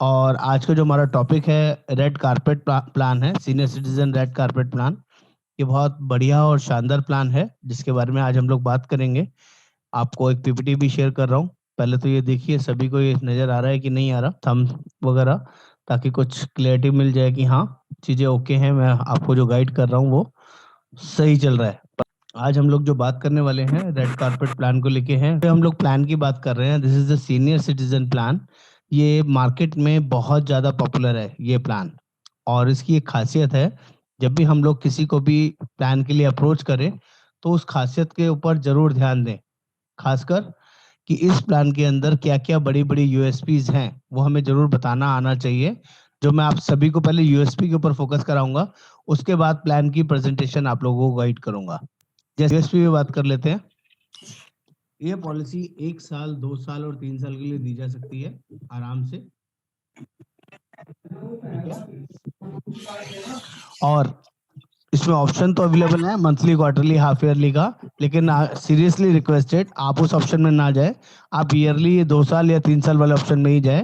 और आज का जो हमारा टॉपिक है रेड कारपेट प्लान है, senior citizen red carpet plan. ये बहुत बढ़िया और शानदार प्लान है जिसके बारे में आज हम लोग बात करेंगे। आपको एक पीपीटी भी शेयर कर रहा हूँ। पहले तो ये देखिए सभी को ये नज़र आ रहा है कि नहीं आ रहा, थंब वगैरह, ताकि कुछ क्लियरिटी मिल जाए कि हाँ चीज़ें ओके हैं, मैं आपको जो गाइड कर रहा हूँ वो सही चल रहा है। आज हम लोग जो बात करने वाले हैं रेड कारपेट प्लान को लेके हैं। हम लोग प्लान की बात कर रहे हैं, this is the senior citizen plan. ये मार्केट में बहुत ज़्यादा पॉपुलर है ये प्लान। और इसकी एक खासियत है, जब भी हम लोग किसी को भी प्लान के लिए अप्रोच करें तो उस खासियत के ऊपर जरूर ध्यान दें। खासकर कि इस प्लान के अंदर क्या क्या बड़ी बड़ी यूएसपीज हैं वो हमें जरूर बताना आना चाहिए। जो मैं आप सभी को पहले यूएसपी के ऊपर फोकस कराऊंगा, उसके बाद प्लान की प्रेजेंटेशन आप लोगों को गाइड करूंगा। जैसे यूएसपी में बात कर लेते हैं। ये पॉलिसी 1 साल, 2 साल और 3 साल के लिए दी जा सकती है आराम से, ठीक है। और इसमें ऑप्शन तो अवेलेबल है मंथली, क्वार्टरली, हाफ ईयरली का, लेकिन सीरियसली रिक्वेस्टेड आप उस ऑप्शन में ना जाए। आप ईयरली 2 साल या 3 साल वाले ऑप्शन में ही जाए।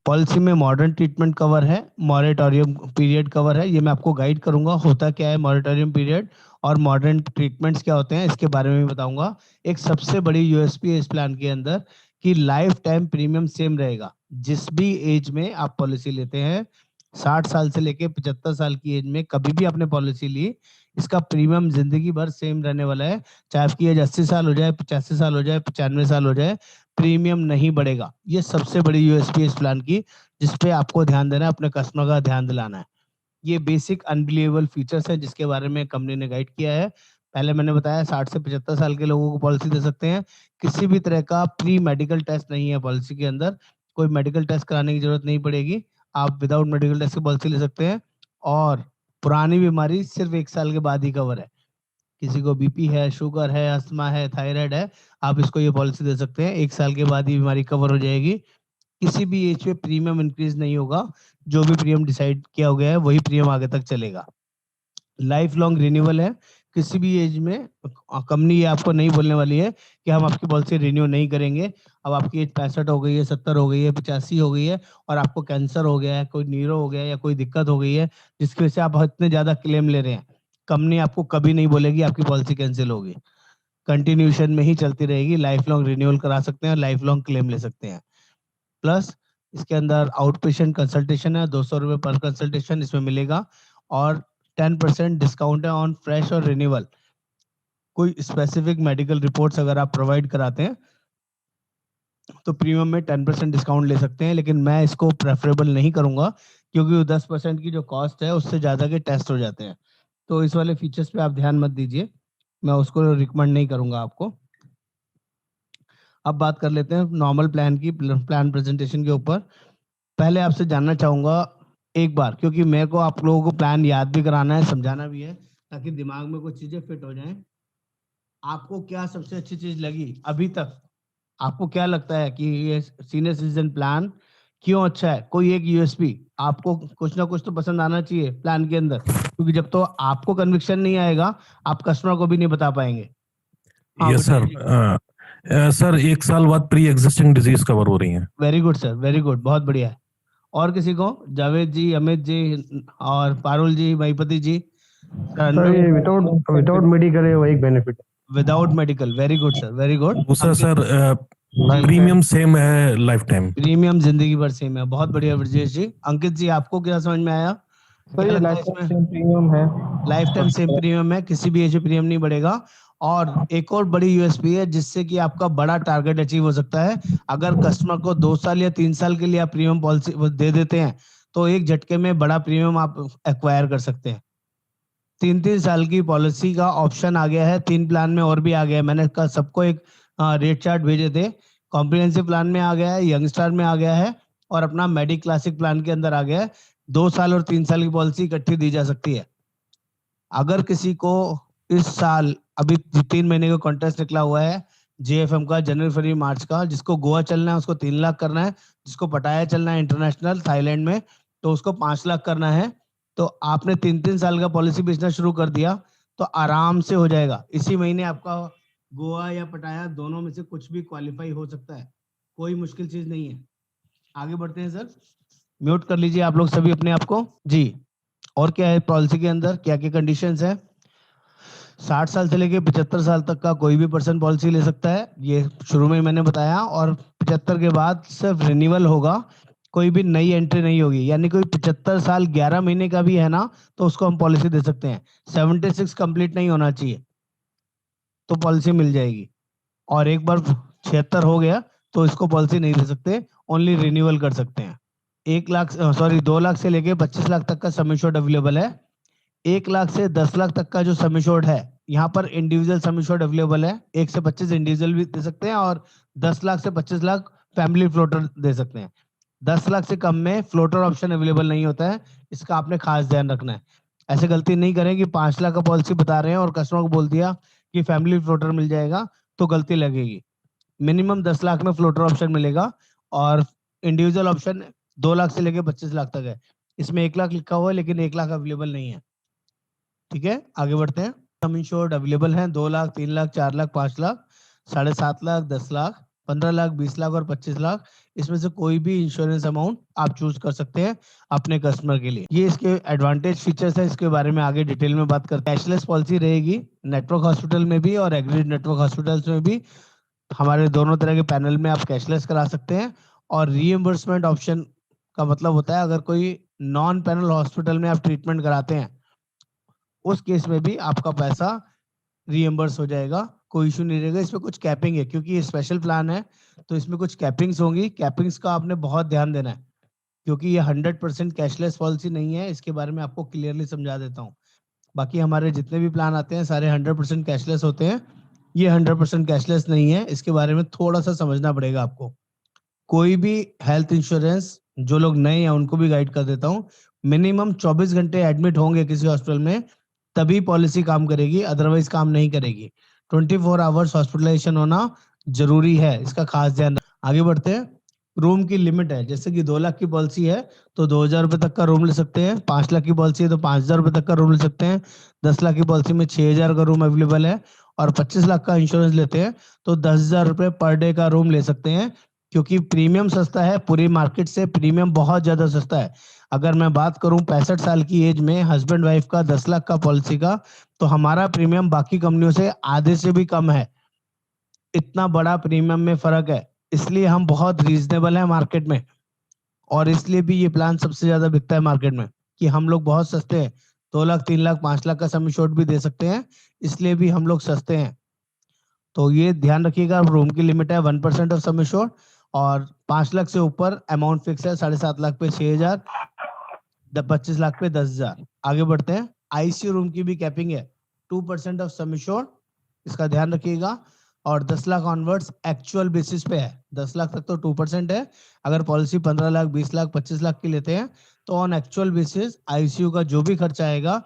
पॉलिसी में मॉडर्न ट्रीटमेंट कवर है, मॉरेटोरियम पीरियड कवर है। ये मैं आपको गाइड करूंगा होता क्या है मॉरेटोरियम पीरियड और मॉडर्न ट्रीटमेंट्स क्या होते हैं, इसके बारे में भी बताऊंगा। एक सबसे बड़ी यूएसपी है इस प्लान के अंदर कि लाइफ टाइम प्रीमियम सेम रहेगा। जिस भी एज में आप पॉलिसी लेते हैं, 60 साल से लेके 75 साल की एज में कभी भी आपने पॉलिसी ली, इसका प्रीमियम जिंदगी भर सेम रहने वाला है। चाहे आपकी एज 80 साल हो जाए, 85 साल हो जाए, 95 साल हो जाए, प्रीमियम नहीं बढ़ेगा। ये सबसे बड़ी यूएसपी इस प्लान की, जिसपे आपको ध्यान देना है, अपने कस्टमर का ध्यान दिलाना है। ये बेसिक अनबिलीवेबल फीचर्स है जिसके बारे में कंपनी ने गाइड किया है। पहले मैंने बताया 60 से 75 साल के लोगों को पॉलिसी दे सकते हैं। किसी भी तरह का प्री मेडिकल टेस्ट नहीं है पॉलिसी के अंदर, कोई मेडिकल टेस्ट कराने की जरूरत नहीं पड़ेगी। आप विदाउट मेडिकल टेस्ट की पॉलिसी ले सकते हैं। और पुरानी बीमारी सिर्फ 1 साल के बाद ही कवर है। किसी को बीपी है, शुगर है, अस्थमा है, थायराइड है, आप इसको ये पॉलिसी दे सकते हैं। 1 साल के बाद ही बीमारी कवर हो जाएगी। किसी भी एज पे प्रीमियम इंक्रीज नहीं होगा। जो भी प्रीमियम डिसाइड किया हो गया है वही प्रीमियम आगे तक चलेगा। लाइफ लॉन्ग रिन्यूअल है। किसी भी एज में कंपनी ये आपको नहीं बोलने वाली है कि हम आपकी पॉलिसी रिन्यू नहीं करेंगे। अब आपकी एज 65 हो गई है, 70 हो गई है, 85 हो गई है, और आपको कैंसर हो गया है, कोई न्यूरो हो गया है, या कोई दिक्कत हो गई है जिसकी वजह से आप इतने ज्यादा क्लेम ले रहे हैं, कंपनी आपको कभी नहीं बोलेगी आपकी पॉलिसी कैंसिल होगी। कंटिन्यूशन में ही चलती रहेगी। लाइफ लॉन्ग रिन्यूअल करा सकते हैं, लाइफ लॉन्ग क्लेम ले सकते हैं। प्लस इसके अंदर आउट पेशेंट कंसल्टेशन है, 200 रुपये पर कंसल्टेशन इसमें मिलेगा। और 10% डिस्काउंट है ऑन फ्रेश और रिन्यूअल। कोई स्पेसिफिक मेडिकल रिपोर्ट्स अगर आप प्रोवाइड कराते हैं तो प्रीमियम में 10% डिस्काउंट ले सकते हैं, लेकिन मैं इसको प्रेफरेबल नहीं करूंगा क्योंकि वो 10% की जो कॉस्ट है उससे ज़्यादा के टेस्ट हो जाते हैं। तो इस वाले फीचर्स पे आप ध्यान मत दीजिए, मैं उसको रिकमेंड नहीं करूंगा आपको। अब बात कर लेते हैं नॉर्मल प्लान की, प्लान प्रेजेंटेशन के ऊपर। पहले आपसे जानना चाहूंगा एक बार, क्योंकि मेरे को आप लोगों को प्लान याद भी कराना है, समझाना भी है, ताकि दिमाग में कुछ चीजें फिट हो जाएं। आपको क्या सबसे अच्छी चीज लगी अभी तक? आपको क्या लगता है कि ये सीनियर सिटीजन प्लान क्यों अच्छा है? कोई एक यूएसपी आपको कुछ ना कुछ तो पसंद आना चाहिए प्लान के अंदर, क्योंकि जब तो आपको कन्विक्शन नहीं आएगा आप कस्टमर को भी नहीं बता पाएंगे। हाँ यस सर। बताइए। सर 1 साल बाद प्री एग्जिस्टिंग डिजीज कवर हो रही हैं। Very good sir, very good, बहुत बढ़िया है। और किसी को? जावेद जी, अमित जी और पारुल जी, महिपति जी, सर ये विदाउट विदाउट मेडिकल है, वही बेनिफिट है। Without medical, very good sir, very good. दूसरा अंकित सर जी, प्रीमियम सेम है लाइफ टाइम। प्रीमियम जिंदगी भर सेम है, बहुत बढ़िया ब्रजेश जी। अंकित जी आपको क्या समझ में आया? सर क्या ये लगता लाइफ है टाइम इसमें? सेम प्रीमियम है। लाइफ टाइम सेम प्रीमियम है, किसी भी एज में प्रीमियम नहीं बढ़ेगा। और एक और बड़ी यूएसपी है जिससे कि आपका बड़ा टारगेट अचीव हो सकता है। अगर कस्टमर को 2 साल या 3 साल के लिए आप प्रीमियम पॉलिसी दे देते हैं तो एक झटके में बड़ा प्रीमियम आप एक्वायर कर सकते हैं। 3-3 साल की पॉलिसी का ऑप्शन आ गया है, 3 प्लान में और भी आ गया है। मैंने कल सबको एक रेट चार्ट भेजे थे। कॉम्प्रिहेंसिव प्लान में आ गया है, यंग स्टार में आ गया है, और अपना मेडी क्लासिक प्लान के अंदर आ गया है। 2 साल और 3 साल की पॉलिसी इकट्ठी दी जा सकती है। अगर किसी को इस साल अभी 3 महीने का कॉन्टेस्ट निकला हुआ है जेएफएम का, जनवरी फरवरी मार्च का, जिसको गोवा चलना है उसको 3 लाख करना है, जिसको पटाया चलना है इंटरनेशनल थाईलैंड में तो उसको 5 लाख करना है। तो आपने 3-3 साल का पॉलिसी बेचना शुरू कर दिया तो आराम से हो जाएगा। इसी महीने आपका गोवा या पटाया दोनों में से कुछ भी क्वालिफाई हो सकता है, कोई मुश्किल चीज नहीं है। आगे बढ़ते हैं सर। म्यूट कर लीजिए आप लोग सभी अपने आप को जी। और क्या है पॉलिसी के अंदर, क्या क्या कंडीशंस है? 60 साल से लेके 75 साल तक का कोई भी पर्सन पॉलिसी ले सकता है, ये शुरू में ही मैंने बताया। और 75 के बाद सिर्फ रिन्यूअल होगा, कोई भी नई एंट्री नहीं होगी। यानी कोई 75 साल 11 महीने का भी है ना, तो उसको हम पॉलिसी दे सकते हैं। 76 कंप्लीट नहीं होना चाहिए तो पॉलिसी मिल जाएगी। और एक बार 76 हो गया तो इसको पॉलिसी नहीं दे सकते, ओनली रिन्यूअल कर सकते हैं। 2 लाख से लेके 25 लाख तक का सम एश्योर्ड अवेलेबल है। 1 लाख से 10 लाख तक का जो सम एश्योर्ड है, यहाँ पर इंडिविजुअल सम एश्योर्ड अवेलेबल है। 1 से 25 इंडिविजुअल भी दे सकते हैं और 10 लाख से 25 लाख फैमिली फ्लोटर दे सकते हैं। 10 लाख से कम में फ्लोटर ऑप्शन अवेलेबल नहीं होता है, इसका आपने खास ध्यान रखना है। ऐसे गलती नहीं करें कि 5 लाख का पॉलिसी बता रहे हैं और कस्टमर को बोल दिया कि फैमिली फ्लोटर मिल जाएगा, तो गलती लगेगी। मिनिमम 10 लाख में फ्लोटर ऑप्शन मिलेगा और इंडिविजुअल ऑप्शन 2 लाख से लेके 25 लाख तक है। इसमें 1 लाख लिखा हुआ है लेकिन 1 लाख अवेलेबल नहीं है। ठीक है, आगे बढ़ते हैं। सम इंश्योर्ड अवेलेबल हैं 2 लाख, 3 लाख, 4 लाख, 5 लाख, 7.5 लाख, 10 लाख, 15 लाख, 20 लाख और 25 लाख। इसमें से कोई भी इंश्योरेंस अमाउंट आप चूज कर सकते हैं अपने कस्टमर के लिए। ये इसके एडवांटेज फीचर्स है, इसके बारे में आगे डिटेल में बात करते हैं। कैशलेस पॉलिसी रहेगी नेटवर्क हॉस्पिटल में भी और एग्रीड नेटवर्क हॉस्पिटल्स में भी। हमारे दोनों तरह के पैनल में आप कैशलेस करा सकते हैं। और रीएम्बर्समेंट ऑप्शन का मतलब होता है अगर कोई नॉन पैनल हॉस्पिटल में आप ट्रीटमेंट कराते हैं, उस केस में भी आपका पैसा रीएम्बर्स हो जाएगा, कोई इशू नहीं रहेगा। इसमें कुछ कैपिंग है क्योंकि ये स्पेशल प्लान है, तो इसमें कुछ कैपिंग्स होंगी। कैपिंग्स का आपने बहुत ध्यान देना है क्योंकि ये 100% कैशलेस पॉलिसी नहीं है। इसके बारे में आपको क्लियरली समझा देता हूँ। बाकी हमारे जितने भी प्लान आते हैं सारे 100% कैशलेस होते हैं, ये 100% कैशलेस नहीं है। इसके बारे में थोड़ा सा समझना पड़ेगा आपको। कोई भी हेल्थ इंश्योरेंस, जो लोग नए हैं उनको भी गाइड कर देता हूँ, मिनिमम 24 घंटे एडमिट होंगे किसी हॉस्पिटल में तभी पॉलिसी काम करेगी, अदरवाइज काम नहीं करेगी। 24 आवर्स हॉस्पिटलाइजेशन होना जरूरी है, इसका खास ध्यान आगे बढ़ते हैं। रूम की लिमिट है, जैसे कि 2 लाख की पॉलिसी है तो 2,000 रुपए तक का रूम ले सकते हैं। 5 लाख की पॉलिसी है तो 5,000 रुपए तक का रूम ले सकते हैं। 10 लाख की पॉलिसी में 6,000 का रूम अवेलेबल है। और 25 लाख का इंश्योरेंस लेते हैं तो 10,000 रुपए पर डे का रूम ले सकते हैं, क्योंकि प्रीमियम सस्ता है। पूरी मार्केट से प्रीमियम बहुत ज्यादा सस्ता है। अगर मैं बात करूं 65 साल की एज में हस्बैंड वाइफ का 10 लाख का पॉलिसी का, तो हमारा प्रीमियम बाकी कंपनियों से आधे से भी कम है। इतना बड़ा प्रीमियम में फर्क है, इसलिए हम बहुत रीजनेबल है मार्केट में। और इसलिए भी ये प्लान सबसे ज्यादा बिकता है मार्केट में कि हम लोग बहुत सस्ते हैं। 2 लाख, 3 लाख, 5 लाख का सम एश्योर्ड भी दे सकते हैं, इसलिए भी हम लोग सस्ते हैं। तो ये ध्यान रखिएगा, रूम की लिमिट है 1% ऑफ सम एश्योर्ड। और 5 लाख से ऊपर अमाउंट फिक्स है। 7.5 लाख पे 6,000, 25 लाख पे 10,000। आगे बढ़ते हैं। आईसीयू रूम की भी कैपिंग है 2% ऑफ सम एश्योर्ड, इसका ध्यान रखिएगा। और 10 लाख ऑनवर्ड्स एक्चुअल बेसिस पे है। 10 लाख तक तो 2% है। अगर पॉलिसी 15 लाख, 20 लाख, 25 लाख की लेते हैं तो ऑन एक्चुअल बेसिस आईसीयू का जो भी खर्चा आएगा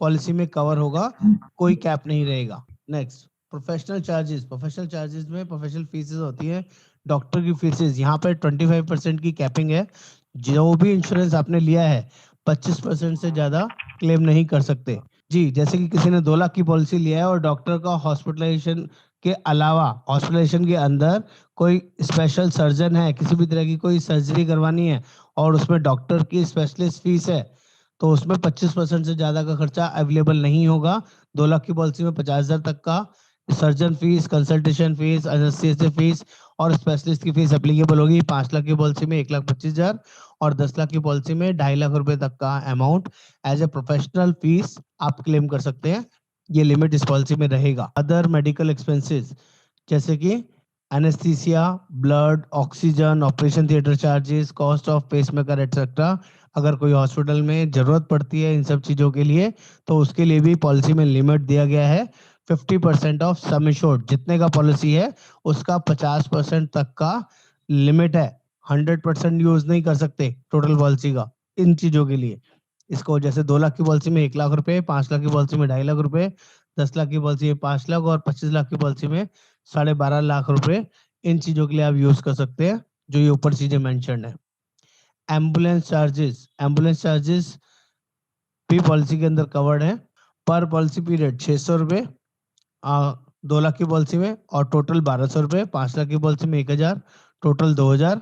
पॉलिसी में कवर होगा, कोई कैप नहीं रहेगा। Next, professional charges. Professional charges में प्रोफेशनल फीसेस होती है, डॉक्टर की फीसेस। यहाँ पर 25% की कैपिंग है। जो भी इंश्योरेंस आपने लिया है 25% से ज्यादा क्लेम नहीं कर सकते। जी, जैसे कि किसी ने 2 लाख की पॉलिसी लिया है और डॉक्टर का हॉस्पिटलाइजेशन के अलावा हॉस्पिटलाइजेशन के अंदर कोई स्पेशल सर्जन है, किसी भी तरह की कोई सर्जरी करवानी है और उसमें डॉक्टर की स्पेशलिस्ट फीस है, तो उसमें 25% से ज्यादा का खर्चा अवेलेबल नहीं होगा। 2 लाख की पॉलिसी में 50,000 तक का surgeon fees, consultation fees, anaesthesia fees और स्पेशलिस्ट की फीस एप्लीकेबल होगी। 5 लाख की पॉलिसी में 1,25,000 और 10 लाख की पॉलिसी में 2.5 लाख रुपए तक का amount as a professional fee आप क्लेम कर सकते हैं। ये लिमिट इस पॉलिसी में रहेगा। अदर मेडिकल एक्सपेंसेस जैसे कि anaesthesia, blood, oxygen, operation theatre charges, cost of pacemaker etcetera, अगर कोई हॉस्पिटल में जरूरत पड़ती है इन सब चीजों के लिए तो उसके लिए भी पॉलिसी में लिमिट दिया गया है। 50% ऑफ सम एश्योर्ड, जितने का पॉलिसी है उसका 50% तक का लिमिट है। 100% यूज नहीं कर सकते टोटल पॉलिसी का इन चीजों के लिए। इसको जैसे 2 लाख की पॉलिसी में 1 लाख रुपए, 5 लाख की पॉलिसी में 2.5 लाख रुपए, 10 लाख की पॉलिसी में 5 लाख और 25 लाख की पॉलिसी में 12.5 लाख रुपए, इन चीजों के लिए आप यूज कर सकते हैं जो ये ऊपर चीजें मेंशन है। एम्बुलेंस चार्जेस, एम्बुलेंस चार्जेस भी पॉलिसी के अंदर कवर्ड है। पर पॉलिसी पीरियड 600 रुपए 2 लाख की पॉलिसी में और टोटल 1,200 रुपए। 5 लाख की पॉलिसी में 1,000, टोटल 2,000।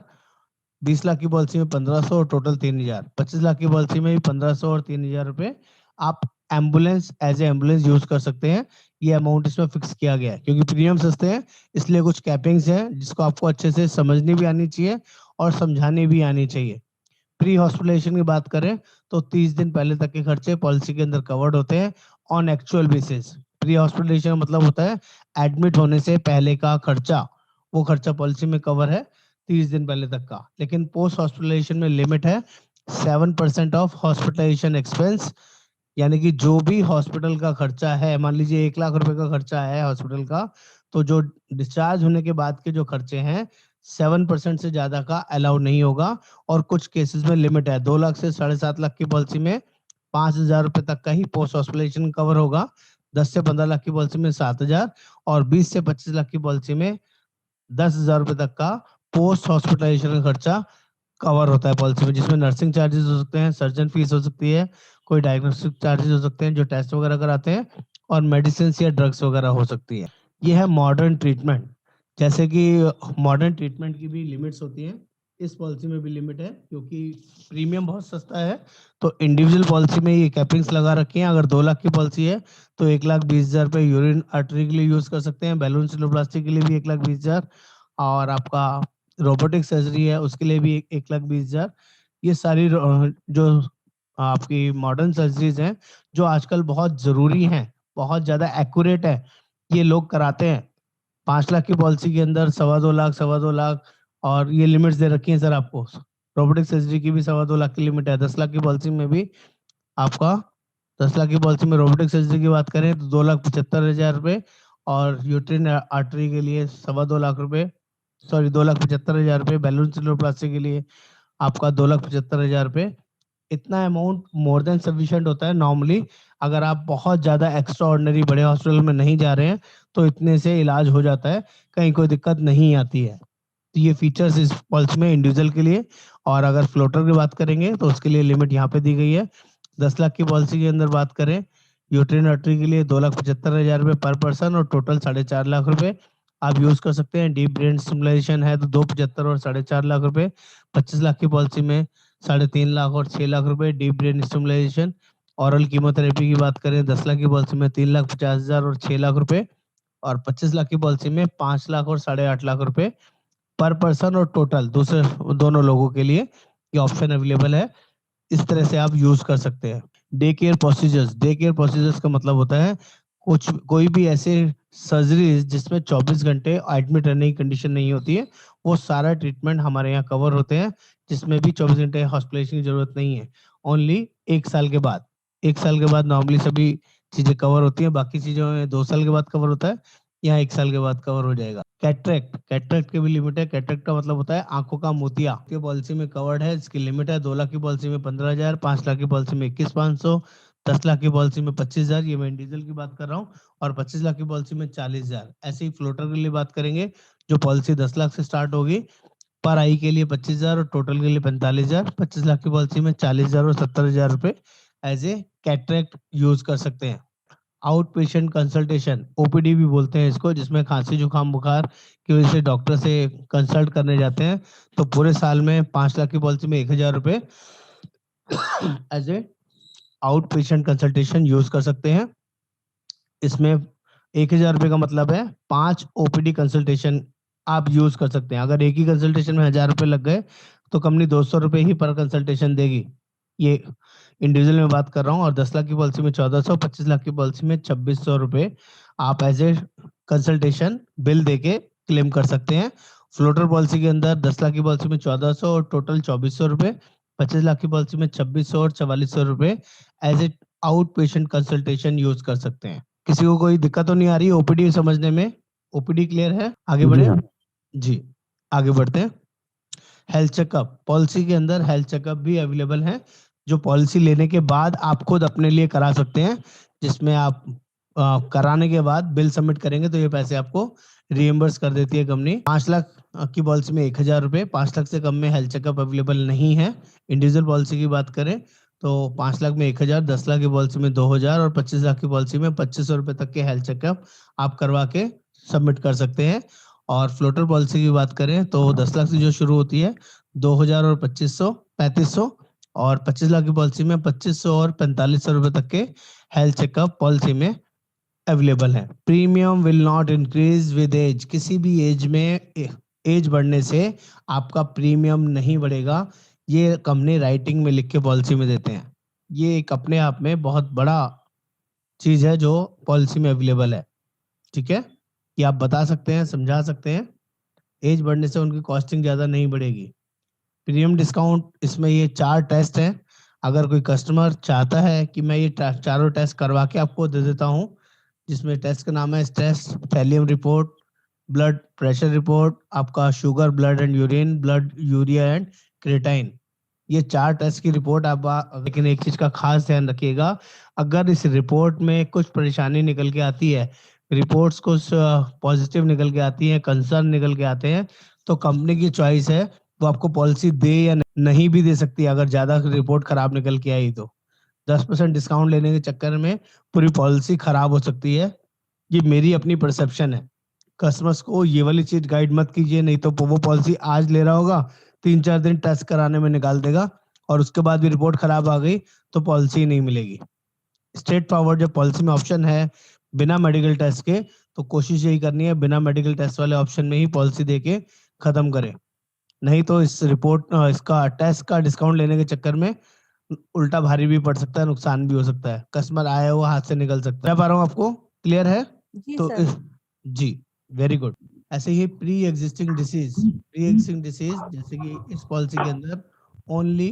20 लाख की पॉलिसी में 1500 और टोटल 3000। 25 लाख की पॉलिसी में भी 1500 और 3000 रुपए आप ambulance as a ambulance use कर सकते हैं। ये अमाउंट इसमें फिक्स किया गया है क्योंकि प्रीमियम सस्ते हैं, इसलिए कुछ कैपिंग्स हैं जिसको आपको अच्छे से समझनी भी आनी चाहिए और समझानी भी आनी चाहिए। प्री हॉस्पिटलाइजेशन की बात करें तो 30 दिन पहले तक के खर्चे पॉलिसी के अंदर कवर्ड होते हैं on actual basis. Pre hospitalisation मतलब होता है एडमिट होने से पहले का खर्चा, वो खर्चा पॉलिसी में कवर है 30 दिन पहले तक का। लेकिन पोस्ट हॉस्पिटलाइजेशन में लिमिट है 7% ऑफ हॉस्पिटलाइजेशन एक्सपेंस, यानी कि जो भी हॉस्पिटल का खर्चा है, मान लीजिए 1 लाख रुपए का खर्चा है हॉस्पिटल का, तो जो डिस्चार्ज होने के बाद के जो खर्चे हैं 7% से ज्यादा का अलाउ नहीं होगा। और कुछ केसेस में लिमिट है, 2 लाख से 7.5 लाख की पॉलिसी में 5,000 रुपए तक का ही पोस्ट हॉस्पिटलाइजेशन कवर होगा, 10 से 15 लाख की पॉलिसी में 7,000 और 20 से 25 लाख की पॉलिसी में 10,000 रुपए तक का पोस्ट हॉस्पिटलाइजेशन का खर्चा कवर होता है पॉलिसी में, जिसमें नर्सिंग चार्जेस हो सकते हैं, सर्जन फीस हो सकती है, कोई डायग्नोस्टिक चार्जेस हो सकते हैं जो टेस्ट वगैरह कराते हैं, और मेडिसिन या ड्रग्स वगैरह हो सकती है। ये है मॉडर्न ट्रीटमेंट। जैसे कि मॉडर्न ट्रीटमेंट की भी लिमिट्स होती हैं, इस पॉलिसी में भी लिमिट है क्योंकि प्रीमियम बहुत सस्ता है। तो इंडिविजुअल पॉलिसी में ये कैपिंग्स लगा रखी हैं। अगर 2 लाख की पॉलिसी है तो 1,20,000 रुपए यूरिन आर्टरी के लिए यूज कर सकते हैं, बैलून सिलोप्लास्टी के लिए भी 1,20,000, और आपका रोबोटिक सर्जरी है उसके लिए भी 1,20,000। ये सारी जो आपकी मॉडर्न सर्जरीज हैं जो आजकल बहुत जरूरी हैं, बहुत ज्यादा एक्यूरेट है, ये लोग कराते हैं। 5 लाख की पॉलिसी के अंदर 2.25 लाख और ये लिमिट्स दे रखी हैं सर आपको। रोबोटिक सर्जरी की भी 2.25 लाख की लिमिट है। 10 लाख की पॉलिसी में भी आपका 10 लाख की पॉलिसी में रोबोटिक सर्जरी की बात करें तो 2,75,000 रुपए, और यूट्रिन आर्टरी के लिए 2.25 लाख रुपए, सॉरी 2,75,000 रुपए, बैलून सिलोप्लास्टी के लिए आपका 2,75,000 रुपए। इतना अमाउंट मोर देन सफिशिएंट होता है नॉर्मली। अगर आप बहुत ज्यादा एक्स्ट्रा ऑर्डिनरी बड़े हॉस्पिटल में नहीं जा रहे हैं तो इतने से इलाज हो जाता है, कहीं कोई दिक्कत नहीं आती है। तो ये फीचर्स इस पल्स में इंडिविजुअल के लिए। और अगर फ्लोटर की बात करेंगे तो उसके लिए लिमिट यहाँ पे दी गई है। 10 लाख की पॉलिसी के अंदर बात करें यूट्रिन आर्टरी के लिए 2,75,000 रुपए पर पर्सन और टोटल 4.5 लाख रुपए आप यूज कर सकते हैं। डीप ब्रेन स्टिमुलेशन है तो 2,75 और 4.5 लाख रुपए। 25 लाख की पॉलिसी में 3.5 लाख और 6 लाख रुपए deep brain stimulation. Oral chemotherapy की बात करें 10 लाख की पॉलिसी में 3,50,000 और 6 लाख रुपए, और 25 लाख की पॉलिसी में 5 लाख और 8.5 लाख रुपए पर पर्सन और टोटल दूसरे दोनों लोगों के लिए ये ऑप्शन अवेलेबल है। इस तरह से आप यूज कर सकते हैं। Day care procedures, day care procedures का मतलब होता है कुछ कोई भी ऐसे सर्जरीज जिसमें 24 घंटे एडमिट रहने की कंडीशन नहीं होती है, वो सारा ट्रीटमेंट हमारे यहाँ कवर होते हैं, जिसमें भी 24 घंटे हॉस्पिटलाइजेशन की जरूरत नहीं है। ओनली 1 साल के बाद, 1 साल के बाद नॉर्मली सभी चीजें कवर होती हैं, बाकी चीजों में 2 साल के बाद कवर होता है, यहाँ 1 साल के बाद कवर हो जाएगा। कैटरेक्ट, कैटरेक्ट की भी लिमिट है। कैटरेक्ट का मतलब होता है आंखों का मोतिया, की पॉलिसी में कवर्ड है, इसकी लिमिट है 2 लाख की पॉलिसी में 15,000, 5 लाख की पॉलिसी में 21,500, 10 लाख की पॉलिसी में 25,000, ये मैं इंडिविजुअल की बात कर रहा हूँ, और 25 लाख की पॉलिसी में 40,000। ऐसे ही फ्लोटर के लिए बात करेंगे, जो पॉलिसी 10 लाख से स्टार्ट होगी, पर आई के लिए 25,000 और टोटल के लिए 45,000, 25 लाख की पॉलिसी में 40,000 और 70,000 रुपए एज ए कैटरेक्ट यूज कर सकते हैं। आउट पेशेंट कंसल्टेशन, ओपीडी भी बोलते हैं इसको, जिसमें खांसी जुकाम बुखार की वजह से डॉक्टर से कंसल्ट करने जाते हैं, तो पूरे साल में 5 लाख की पॉलिसी में 1,000 रुपए as a out patient consultation use कर सकते हैं। इसमें 1,000 रुपए का मतलब है 5 ओपीडी कंसल्टेशन आप यूज कर सकते हैं। अगर एक ही कंसल्टेशन में 1,000 रुपए लग गए तो कंपनी 200 रुपए ही पर कंसल्टेशन देगी। ये इंडिविजुअल में बात कर रहा हूँ। और 10 लाख की पॉलिसी में 1,400, 25 लाख की पॉलिसी में 2,600 रुपए आप एज ए कंसल्टेशन बिल देके क्लेम कर सकते हैं। फ्लोटर पॉलिसी के अंदर 10 लाख की पॉलिसी में 1,400 और टोटल 2,400 रुपए, 25 लाख की पॉलिसी में 2,600 और 4,400 रुपए as a out patient consultation use कर सकते हैं। किसी को कोई दिक्कत तो नहीं आ रही ओपीडी समझने में? ओपीडी क्लियर है? आगे बढ़े जी, आगे बढ़ते हैं। हेल्थ चेकअप, पॉलिसी के अंदर हेल्थ चेकअप भी अवेलेबल है, जो पॉलिसी लेने के बाद आप खुद अपने लिए करा सकते हैं, जिसमें आप कराने के बाद बिल सबमिट करेंगे तो ये पैसे आपको रिएम्बर्स कर देती है कंपनी। 5 लाख की पॉलिसी में 1,000 रुपए, 5 लाख से कम में हेल्थ चेकअप अवेलेबल नहीं है। इंडिविजुअल पॉलिसी की बात करें तो 5 लाख में 1,000, 10 लाख की पॉलिसी में 2,000 और 25 लाख की पॉलिसी में 2,500 रुपए तक के हेल्थ चेकअप आप करवा के सबमिट कर सकते हैं। और फ्लोटर पॉलिसी की बात करें तो 10 लाख से जो शुरू होती है 2000 और 2500 3500, और 25 लाख की पॉलिसी में 2500 और 4500 रुपए तक के हेल्थ चेकअप पॉलिसी में अवेलेबल है। Premium will not increase with age, किसी भी एज में एज बढ़ने से आपका प्रीमियम नहीं बढ़ेगा। ये कंपनी राइटिंग में लिख के पॉलिसी में देते हैं। ये एक अपने आप में बहुत बड़ा चीज है जो पॉलिसी में अवेलेबल है। ठीक है, कि आप बता सकते हैं, समझा सकते हैं, एज बढ़ने से उनकी कॉस्टिंग ज्यादा नहीं बढ़ेगी। प्रीमियम डिस्काउंट, इसमें ये 4 टेस्ट हैं। अगर कोई कस्टमर चाहता है कि मैं ये चारों टेस्ट करवा के आपको दे देता हूँ, जिसमें टेस्ट का नाम है stress thallium report, blood pressure report, आपका sugar, blood and urine, blood urea and creatinine, ये 4 टेस्ट की रिपोर्ट लेकिन एक चीज का खास ध्यान रखिएगा, अगर इस रिपोर्ट में कुछ परेशानी निकल के आती है, रिपोर्ट्स कुछ पॉजिटिव निकल के आती है, कंसर्न निकल के आते हैं, तो कंपनी की चॉइस है वो आपको पॉलिसी दे या नहीं भी दे सकती है। अगर ज्यादा रिपोर्ट खराब निकल के आई तो 10% डिस्काउंट लेने के चक्कर में पूरी पॉलिसी खराब हो सकती है। ये मेरी अपनी परसेप्शन है। कस्टमर्स को ये वाली चीज गाइड मत कीजिए, नहीं तो वो पॉलिसी आज ले रहा होगा, 3-4 दिन टेस्ट कराने में निकाल देगा, और उसके बाद भी रिपोर्ट खराब आ गई तो पॉलिसी नहीं मिलेगी। स्ट्रेट फॉरवर्ड जो पॉलिसी में ऑप्शन है बिना मेडिकल टेस्ट के, तो कोशिश यही करनी है बिना मेडिकल टेस्ट वाले ऑप्शन में ही पॉलिसी देके खत्म करें। नहीं तो इस इसका टेस्ट का डिस्काउंट लेने के चक्कर में उल्टा भारी भी पड़ सकता है, नुकसान भी हो सकता है, कस्टमर आया हुआ हाथ से निकल सकता है। मैं पा रहा हूँ आपको क्लियर है? जी तो सर। जी, वेरी गुड। ऐसे ही प्री एग्जिस्टिंग डिसीज जैसे कि इस पॉलिसी के अंदर ओनली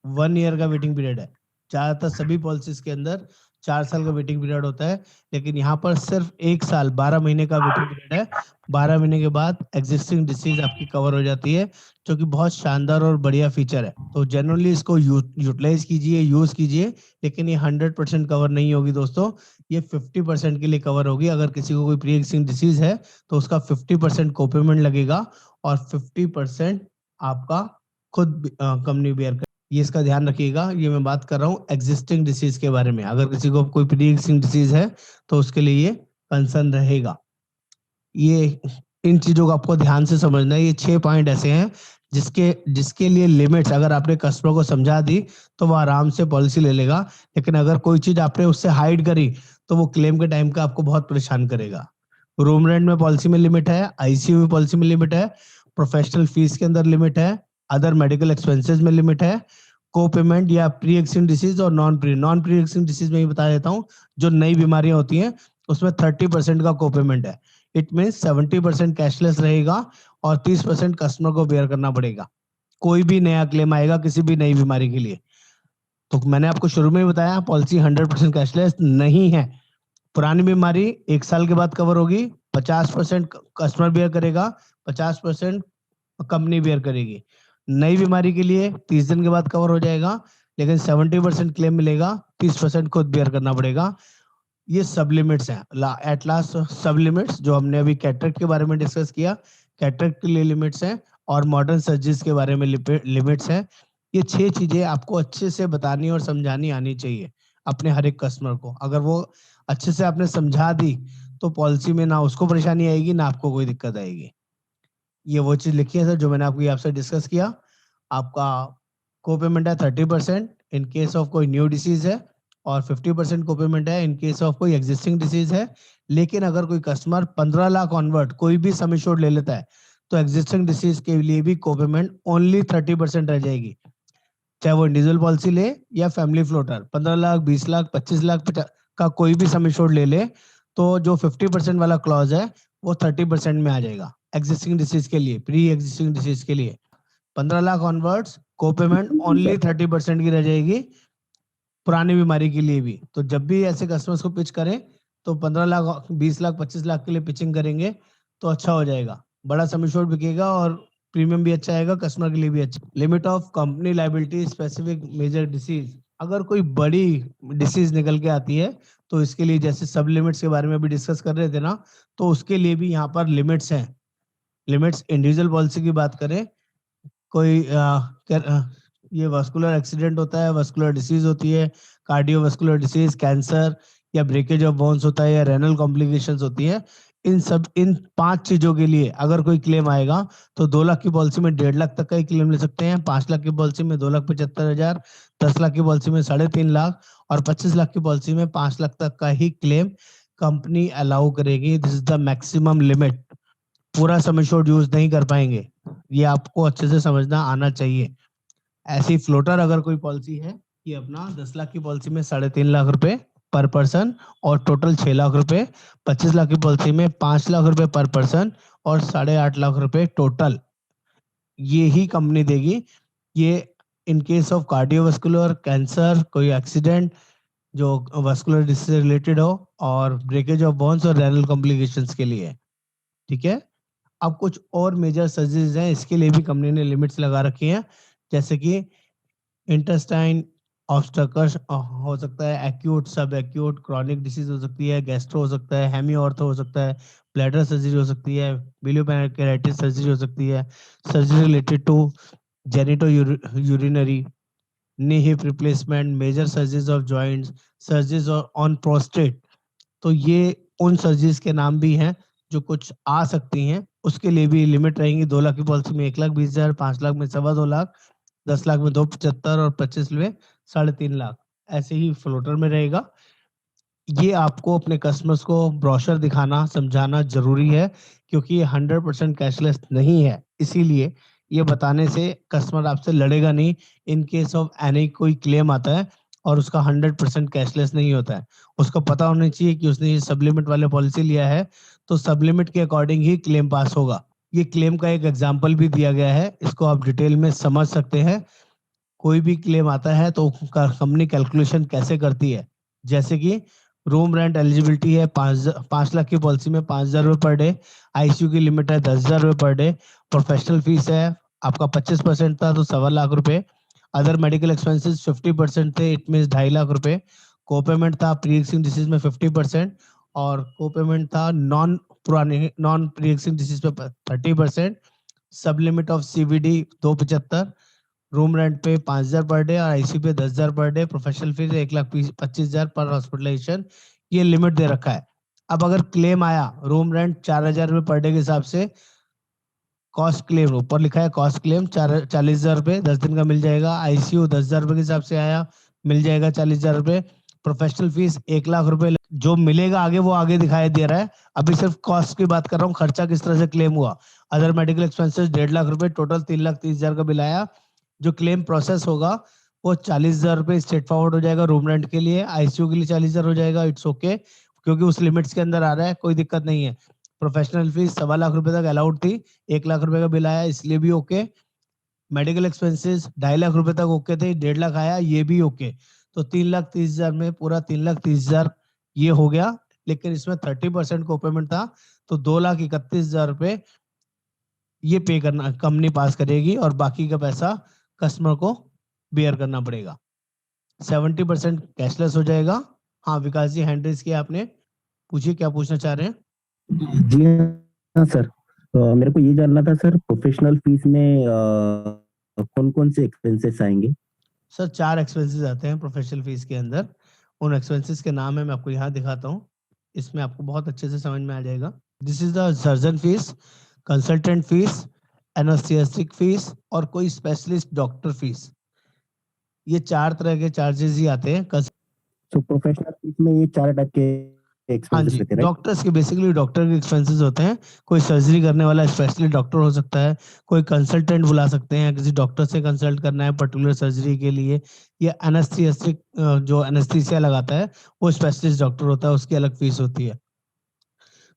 1 ईयर का वेटिंग पीरियड है। ज्यादातर सभी पॉलिसीज के अंदर 4 साल का वेटिंग पीरियड होता है, लेकिन यहाँ पर सिर्फ 1 साल 12 महीने का वेटिंग पीरियड है। 12 महीने के बाद एग्जिस्टिंग डिसीज आपकी कवर हो जाती है, जो कि बहुत शानदार और बढ़िया फीचर है। तो जनरली इसको यूटिलाइज कीजिए, यूज कीजिए, लेकिन ये 100% कवर नहीं होगी दोस्तों, ये 50% के लिए कवर होगी। अगर किसी को कोई प्री एक्जिस्टिंग डिसीज है तो उसका 50% कोपेमेंट लगेगा और 50% आपका खुद कंपनी बेयर कर। ये इसका ध्यान रखिएगा, ये मैं बात कर रहा हूँ एग्जिस्टिंग डिसीज के बारे में। अगर किसी को कोई प्री एक्जिस्टिंग डिसीज है तो उसके लिए ये कंसर्न रहेगा। ये इन चीजों को आपको ध्यान से समझना है। ये 6 पॉइंट ऐसे हैं जिसके लिए लिमिट्स अगर आपने कस्टमर को समझा दी तो वो आराम से पॉलिसी ले लेगा, लेकिन अगर कोई चीज आपने उससे हाइड करी तो वो क्लेम के टाइम का आपको बहुत परेशान करेगा। रूम रेंट में पॉलिसी में लिमिट है, आईसीयू में पॉलिसी में लिमिट है, प्रोफेशनल फीस के अंदर लिमिट है, अदर मेडिकल एक्सपेंसेस में लिमिट है, को पेमेंट या प्री एक्जिस्टिंग डिसीज और नॉन प्री एक्जिस्टिंग डिसीज में ही बता देता हूँ, जो नई बीमारियां होती हैं उसमें 30% का को पेमेंट है। इट मीन 70% कैशलेस रहेगा और 30% कस्टमर को बेयर करना पड़ेगा। कोई भी नया क्लेम आएगा किसी भी नई बीमारी के लिए, तो मैंने आपको शुरू में ही बताया पॉलिसी 100% कैशलेस नहीं है। पुरानी बीमारी 1 साल के बाद कवर होगी, 50% कस्टमर बेयर करेगा, 50% कंपनी बेयर करेगी। नई बीमारी के लिए 30 दिन के बाद कवर हो जाएगा, लेकिन 70% क्लेम मिलेगा, 30% खुद बेयर करना पड़ेगा। ये सब लिमिट्स हैं। एट लास्ट सब लिमिट्स जो हमने अभी कैटरेक्ट के बारे में डिस्कस किया, कैटरेक्ट के लिए लिमिट्स हैं और मॉडर्न सर्जरीज के बारे में लिमिट्स हैं। ये 6 चीजें आपको अच्छे से बतानी और समझानी आनी चाहिए अपने हर एक कस्टमर को। अगर वो अच्छे से आपने समझा दी तो पॉलिसी में ना उसको परेशानी आएगी ना आपको कोई दिक्कत आएगी। ये वो चीज लिखी है सर जो मैंने आपको आपसे डिस्कस किया। आपका को पेमेंट है 30% इन केस ऑफ कोई न्यू डिसीज है, और 50% को पेमेंट है इन केस ऑफ कोई एग्जिस्टिंग डिसीज है। लेकिन अगर कोई कस्टमर 15 लाख ऑनवर्ड कोई भी सम एश्योर्ड ले लेता है तो एग्जिस्टिंग डिसीज के लिए भी को पेमेंट ओनली 30% रह जाएगी, चाहे वो इंडिविजुअल पॉलिसी ले या फैमिली फ्लोटर। 15 लाख, 20 लाख, 25 लाख का कोई भी सम एश्योर्ड ले ले तो जो 50% वाला क्लॉज है वो 30% में आ जाएगा एग्जिस्टिंग डिसीज के लिए, प्री एग्जिस्टिंग डिसीज के लिए। 15 लाख ऑनवर्ड्स को पेमेंट ओनली 30% की रह जाएगी पुरानी बीमारी के लिए भी। तो जब भी ऐसे कस्टमर्स को पिच करें तो 15 लाख, 20 लाख, 25 लाख के लिए पिचिंग करेंगे तो अच्छा हो जाएगा, बड़ा सम एश्योर्ड बिकेगा और प्रीमियम भी अच्छा आएगा, कस्टमर के लिए भी अच्छा। Limit of company liability specific major disease, अगर कोई बड़ी डिसीज निकल के आती है तो इसके लिए जैसे सब लिमिट्स के बारे में अभी डिस्कस कर रहे थे ना, तो उसके लिए भी यहाँ पर लिमिट्स हैं। लिमिट्स इंडिविजुअल पॉलिसी की बात करें, कोई ये वास्कुलर एक्सीडेंट होता है, वास्कुलर डिसीज होती है, कार्डियोवास्कुलर डिसीज, कैंसर या ब्रेकेज ऑफ बोन्स होता है या रेनल कॉम्प्लिकेशंस होती है, इन 5 चीजों के लिए अगर कोई क्लेम आएगा तो 2 लाख की पॉलिसी में 1.5 लाख तक का ही क्लेम ले सकते हैं, 5 लाख की पॉलिसी में 2,75,000, 10 लाख की पॉलिसी में 3.5 लाख और 25 लाख की पॉलिसी में 5 लाख तक का ही क्लेम कंपनी अलाउ करेगी। This is the maximum limit. पूरा सम एश्योर्ड यूज नहीं कर पाएंगे, ये आपको अच्छे से समझना आना चाहिए। ऐसी फ्लोटर अगर कोई पॉलिसी है कि अपना 10 लाख की पॉलिसी में 3.5 लाख रुपए पर पर्सन और टोटल 6 लाख रुपए, 25 लाख की पॉलिसी में 5 लाख रुपए पर पर्सन और 8.5 लाख रुपए टोटल, ये ही कंपनी देगी। ये in case of cardiovascular, cancer, कोई एक्सीडेंट जो वास्कुलर डिसीज से रिलेटेड हो और ब्रेकेज ऑफ बोन्स और रेनल कॉम्प्लिकेशंस के लिए। ठीक है, अब कुछ और मेजर सर्जरीज हैं, इसके लिए भी कंपनी ने लिमिट्स लगा रखी हैं, जैसे कि इंटेस्टाइन ऑब्स्ट्रक्शन हो सकता है, एक्यूट, सब एक्यूट, क्रॉनिक डिसीज हो सकती है, गैस्ट्रो हो सकता है, हेमी ऑर्थो हो सकता है, ब्लैडर सर्जरी हो सकती है, बिलियोपेनकाइटिस सर्जरी हो सकती है, surgery related to genito urinary, knee hip replacement, major surgeries of joints, surgeries on prostate. तो ये उन सर्जरीज के नाम भी हैं जो कुछ आ सकती हैं, उसके लिए भी लिमिट रहेंगी। 2 लाख की पॉलिसी में 1,20,000, 5 लाख में 2.25 लाख, 10 लाख में 2.75 और 25 में 3.5 लाख, ऐसे ही फ्लोटर में रहेगा। ये आपको अपने कस्टमर्स को ब्रोशर दिखाना, समझाना जरूरी है, क्योंकि ये 100% कैशलेस नहीं है, इसीलिए ये बताने से कस्टमर आपसे लड़ेगा नहीं। इन केस ऑफ एनी कोई क्लेम आता है और उसका 100% कैशलेस नहीं होता है, उसको पता होना चाहिए कि उसने ये सब लिमिट वाले पॉलिसी लिया है तो सब लिमिट के अकॉर्डिंग ही क्लेम पास होगा। ये क्लेम का एक एग्जाम्पल भी दिया गया है, इसको आप डिटेल में समझ सकते हैं। कोई भी क्लेम आता है तो कंपनी कैलकुलेशन कैसे करती है, जैसे कि रूम रेंट एलिजिबिलिटी है 5 लाख की पॉलिसी में 5,000 रुपए पर डे, आईसीयू की लिमिट है 10,000 रुपए पर डे, प्रोफेशनल फीस है आपका 25% था तो 1.25 लाख रुपए, अदर मेडिकल एक्सपेंसेस 50% थे, इट मीन 2.5 लाख रुपए, को पेमेंट था प्री एक्सिस्टिंग डिसीज में 50% और को पेमेंट था नॉन प्री एक्सिस्टिंग डिसीज पे 30%, सब limit of CVD 275, room rent पे 5,000 पर डे और आईसीयू पे 10,000 पर डे, प्रोफेशनल फीस 1,25,000 पर हॉस्पिटलाइजेशन, ये लिमिट दे रखा है। अब अगर क्लेम आया रूम रेंट 4,000 रुपए पर डे के हिसाब से, कॉस्ट क्लेम ऊपर लिखा है, कॉस्ट क्लेम 40,000 रुपए 10 दिन का मिल जाएगा, आईसीयू 10,000 रुपए के हिसाब से आया, मिल जाएगा 40,000 रुपए, प्रोफेशनल फीस 1 लाख रुपए जो मिलेगा आगे वो आगे दिखाई दे रहा है, अभी सिर्फ कॉस्ट की बात कर रहा हूँ, खर्चा किस तरह से क्लेम हुआ। अदर मेडिकल एक्सपेंसेस 1.5 लाख रुपए, टोटल 3,30,000 का बिल आया। जो क्लेम प्रोसेस होगा वो 40,000 रुपए स्ट्रेट फॉरवर्ड हो जाएगा रूम रेंट के लिए, आईसीयू के लिए 40,000 हो जाएगा, इट्स ओके क्योंकि उस लिमिट्स के अंदर आ रहा है, कोई दिक्कत नहीं है। प्रोफेशनल फीस 1.25 लाख रुपए तक अलाउड थी, 1 लाख रुपए का बिल आया इसलिए भी ओके। मेडिकल एक्सपेंसेस 2.5 लाख रुपए तक ओके थे, 1.5 लाख आया ये भी ओके। तो 3,30,000 में पूरा 3,30,000 ये हो गया, लेकिन इसमें 30% को पेमेंट था तो 2,31,000 रुपए ये पे करना कंपनी पास करेगी और बाकी का पैसा कस्टमर को बेयर करना पड़ेगा। 70% कैशलेस हो जाएगा। हाँ विकास जी, हैंड रेज किया आपने, पूछिए क्या पूछना चाह रहे हैं। जी हाँ सर, मेरे को ये जानना था सर, प्रोफेशनल फीस में कौन कौन से एक्सपेंसेस आएंगे? सर 4 एक्सपेंसेस आते हैं प्रोफेशनल फीस के अंदर, उन एक्सपेंसेस के नाम है मैं आपको यहाँ दिखाता हूँ, इसमें आपको बहुत अच्छे से समझ में आ जाएगा। This is the surgeon fees, consultant fees, anaesthetic fees और कोई स्पेशलिस्ट डॉक्टर फीस, ये 4 तरह के चार्जेस ही आते हैं। तो प्रोफेशनल फीस में ये 4 टाइप के हाँ एक्सपेंसेस जी, रहते हैं, डॉक्टर्स के बेसिकली डॉक्टर के एक्सपेंसेस होते हैं, कोई सर्जरी करने वाला स्पेशलिस्ट डॉक्टर हो सकता है, कोई कंसल्टेंट बुला सकते हैं, किसी डॉक्टर से कंसल्ट करना है पर्टिकुलर सर्जरी के लिए, या एनेस्थेटिक जो एनेस्थीसिया लगाता है वो स्पेशलिस्ट डॉक्टर होता है, उसकी अलग फीस होती है।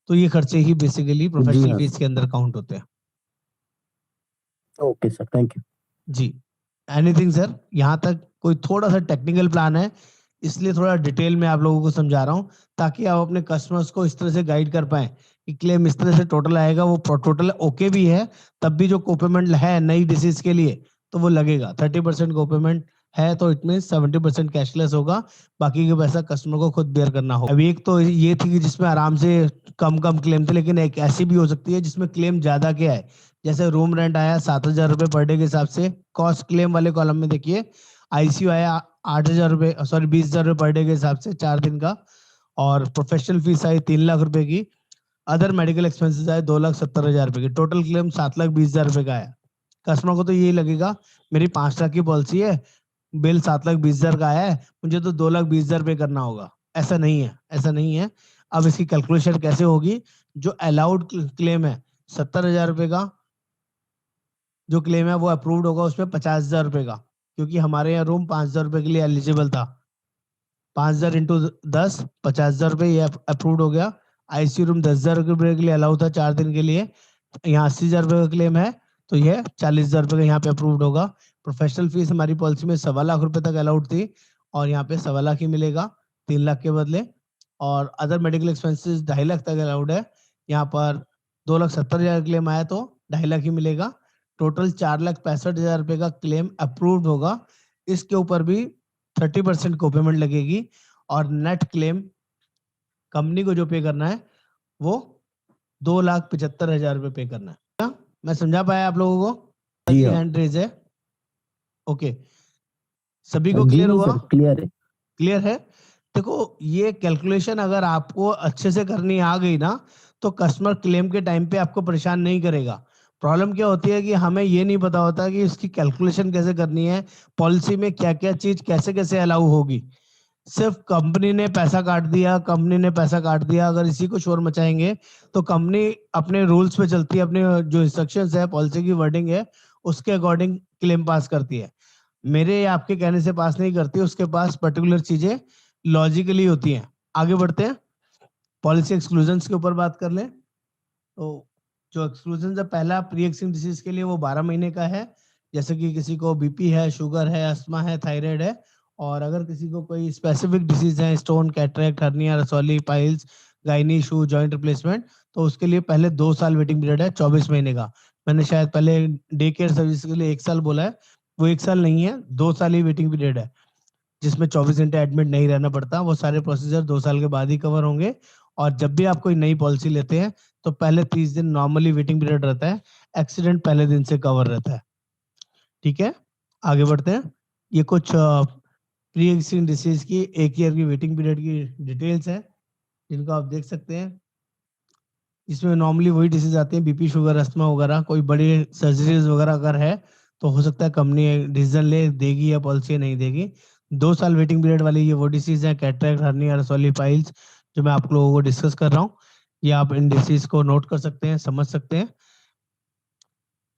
तो ये खर्चे ही बेसिकली प्रोफेशनल फीस के अंदर काउंट होते हैं। Okay sir, thank you ji, anything sir, यहाँ तक कोई थोड़ा सा टेक्निकल प्लान है इसलिए थोड़ा डिटेल में आप लोगों को समझा रहा हूँ ताकि आप अपने कस्टमर्स को इस तरह से गाइड कर पाए कि क्लेम इस तरह से टोटल आएगा, वो टोटल ओके भी है, तब भी जो कोपेमेंट है नई डिसीज के लिए तो वो लगेगा। 30% कोपेमेंट है तो इट मीन 70% कैशलेस होगा, बाकी का पैसा कस्टमर को खुद बेयर करना होगा। अभी एक तो ये थी कि जिसमें आराम से कम क्लेम थे, लेकिन एक ऐसी भी हो सकती है जिसमें क्लेम ज्यादा क्या है, जैसे रूम रेंट आया 7,000 रुपए पर डे के हिसाब से, कॉस्ट क्लेम वाले कॉलम में देखिए, आईसीयू आया 8,000 रुपए, सॉरी 20,000 रुपए पर डे के हिसाब से 4 दिन का, और प्रोफेशनल फीस आई 3 लाख रुपए की, अदर मेडिकल एक्सपेंसेस आए 2,70,000 रुपए की, टोटल क्लेम 7,20,000 रुपए का आया। कस्टमर को तो यही लगेगा मेरी 5 लाख की पॉलिसी है, बिल 7,20,000 का आया है, मुझे तो 2,20,000 रुपए करना होगा। ऐसा नहीं है, ऐसा नहीं है। अब इसकी कैलकुलेशन कैसे होगी? जो अलाउड क्लेम है 70,000 रुपए का जो क्लेम है वो अप्रूव्ड होगा उसमें 50,000 रुपए का, क्योंकि हमारे यहाँ रूम 5,000 रुपए के लिए एलिजिबल था। 5,000 इंटू 10 50,000 रुपए ये अप्रूव्ड हो गया। आईसीयू रूम 10,000 रुपए के लिए अलाउ था 4 दिन के लिए, यहाँ 80,000 रुपए का क्लेम है तो ये 40,000 रुपए का यहाँ पे अप्रूव्ड होगा। प्रोफेशनल फीस हमारी पॉलिसी में 1.25 लाख रुपए तक अलाउड थी और यहाँ पे 1.25 लाख ही मिलेगा 3 लाख के बदले। और अदर मेडिकल एक्सपेंसेस 2.5 लाख तक अलाउड है, यहाँ पर 2,70,000 क्लेम आया तो 2.5 लाख ही मिलेगा। टोटल 4,65,000 रुपए का क्लेम अप्रूव्ड होगा। इसके ऊपर भी 30% को पेमेंट लगेगी और नेट क्लेम कंपनी को जो पे करना है वो 2,75,000 रुपए पे करना है। क्या मैं समझा पाया आप लोगों को? जी हाँ। हैंड रेज है। ओके, सभी को जी क्लियर नहीं हुआ? सर, क्लियर है। क्लियर है। देखो ये कैलकुलेशन अगर आपको अच्छे से करनी आ गई ना तो कस्टमर क्लेम के टाइम पे आपको परेशान नहीं करेगा। प्रॉब्लम क्या होती है कि हमें ये नहीं पता होता कि इसकी कैलकुलेशन कैसे करनी है, पॉलिसी में क्या क्या चीज कैसे कैसे अलाउ होगी। सिर्फ कंपनी ने पैसा काट दिया, कंपनी ने पैसा काट दिया, अगर इसी को शोर मचाएंगे तो कंपनी अपने रूल्स पे चलती है, अपने जो इंस्ट्रक्शंस है, पॉलिसी की वर्डिंग है उसके अकॉर्डिंग क्लेम पास करती है। मेरे या आपके कहने से पास नहीं करती, उसके पास पर्टिकुलर चीजें लॉजिकली होती हैं। आगे बढ़ते हैं, पॉलिसी एक्सक्लूजन्स के ऊपर बात कर लें। तो जो एक्सक्लूजन है, पहला प्री एक्सिस्टिंग डिसीज के लिए वो 12 महीने का है, जैसे कि किसी को बीपी है, शुगर है, अस्थमा है, थायराइड है। और अगर किसी को कोई स्पेसिफिक डिसीज है, स्टोन, कैटरेक्ट, हर्निया, रसौली, piles, gynae issue, joint replacement, तो उसके लिए पहले 2 साल वेटिंग पीरियड है 24 महीने का। मैंने शायद पहले डे केयर सर्विस के लिए 1 साल बोला है, वो 1 साल नहीं है, 2 साल ही वेटिंग पीरियड है, जिसमें 24 घंटे एडमिट नहीं रहना पड़ता। वो सारे प्रोसीजर 2 साल के बाद ही कवर होंगे। और जब भी आप कोई नई पॉलिसी लेते हैं तो पहले 30 दिन नॉर्मली वेटिंग पीरियड रहता है, एक्सीडेंट पहले दिन से कवर रहता है। ठीक है, आगे बढ़ते हैं। ये कुछ प्री एक्सिस्टिंग डिसीज की 1 ईयर की वेटिंग पीरियड की डिटेल्स है जिनको आप देख सकते हैं। इसमें नॉर्मली वही डिसीज आते हैं, बीपी, शुगर, अस्थमा वगैरह। कोई बड़ी सर्जरीज वगैरह अगर है तो हो सकता है कंपनी डिसीजन ले देगी या पॉलिसी नहीं देगी। 2 साल वेटिंग पीरियड वाली ये वो डिसीज है, कैटरेक्ट, हर्निया, रसौली, पाइल्स, जो मैं आप लोगों को डिस्कस कर रहा हूँ। ये आप इन डिसीज को नोट कर सकते हैं, समझ सकते हैं।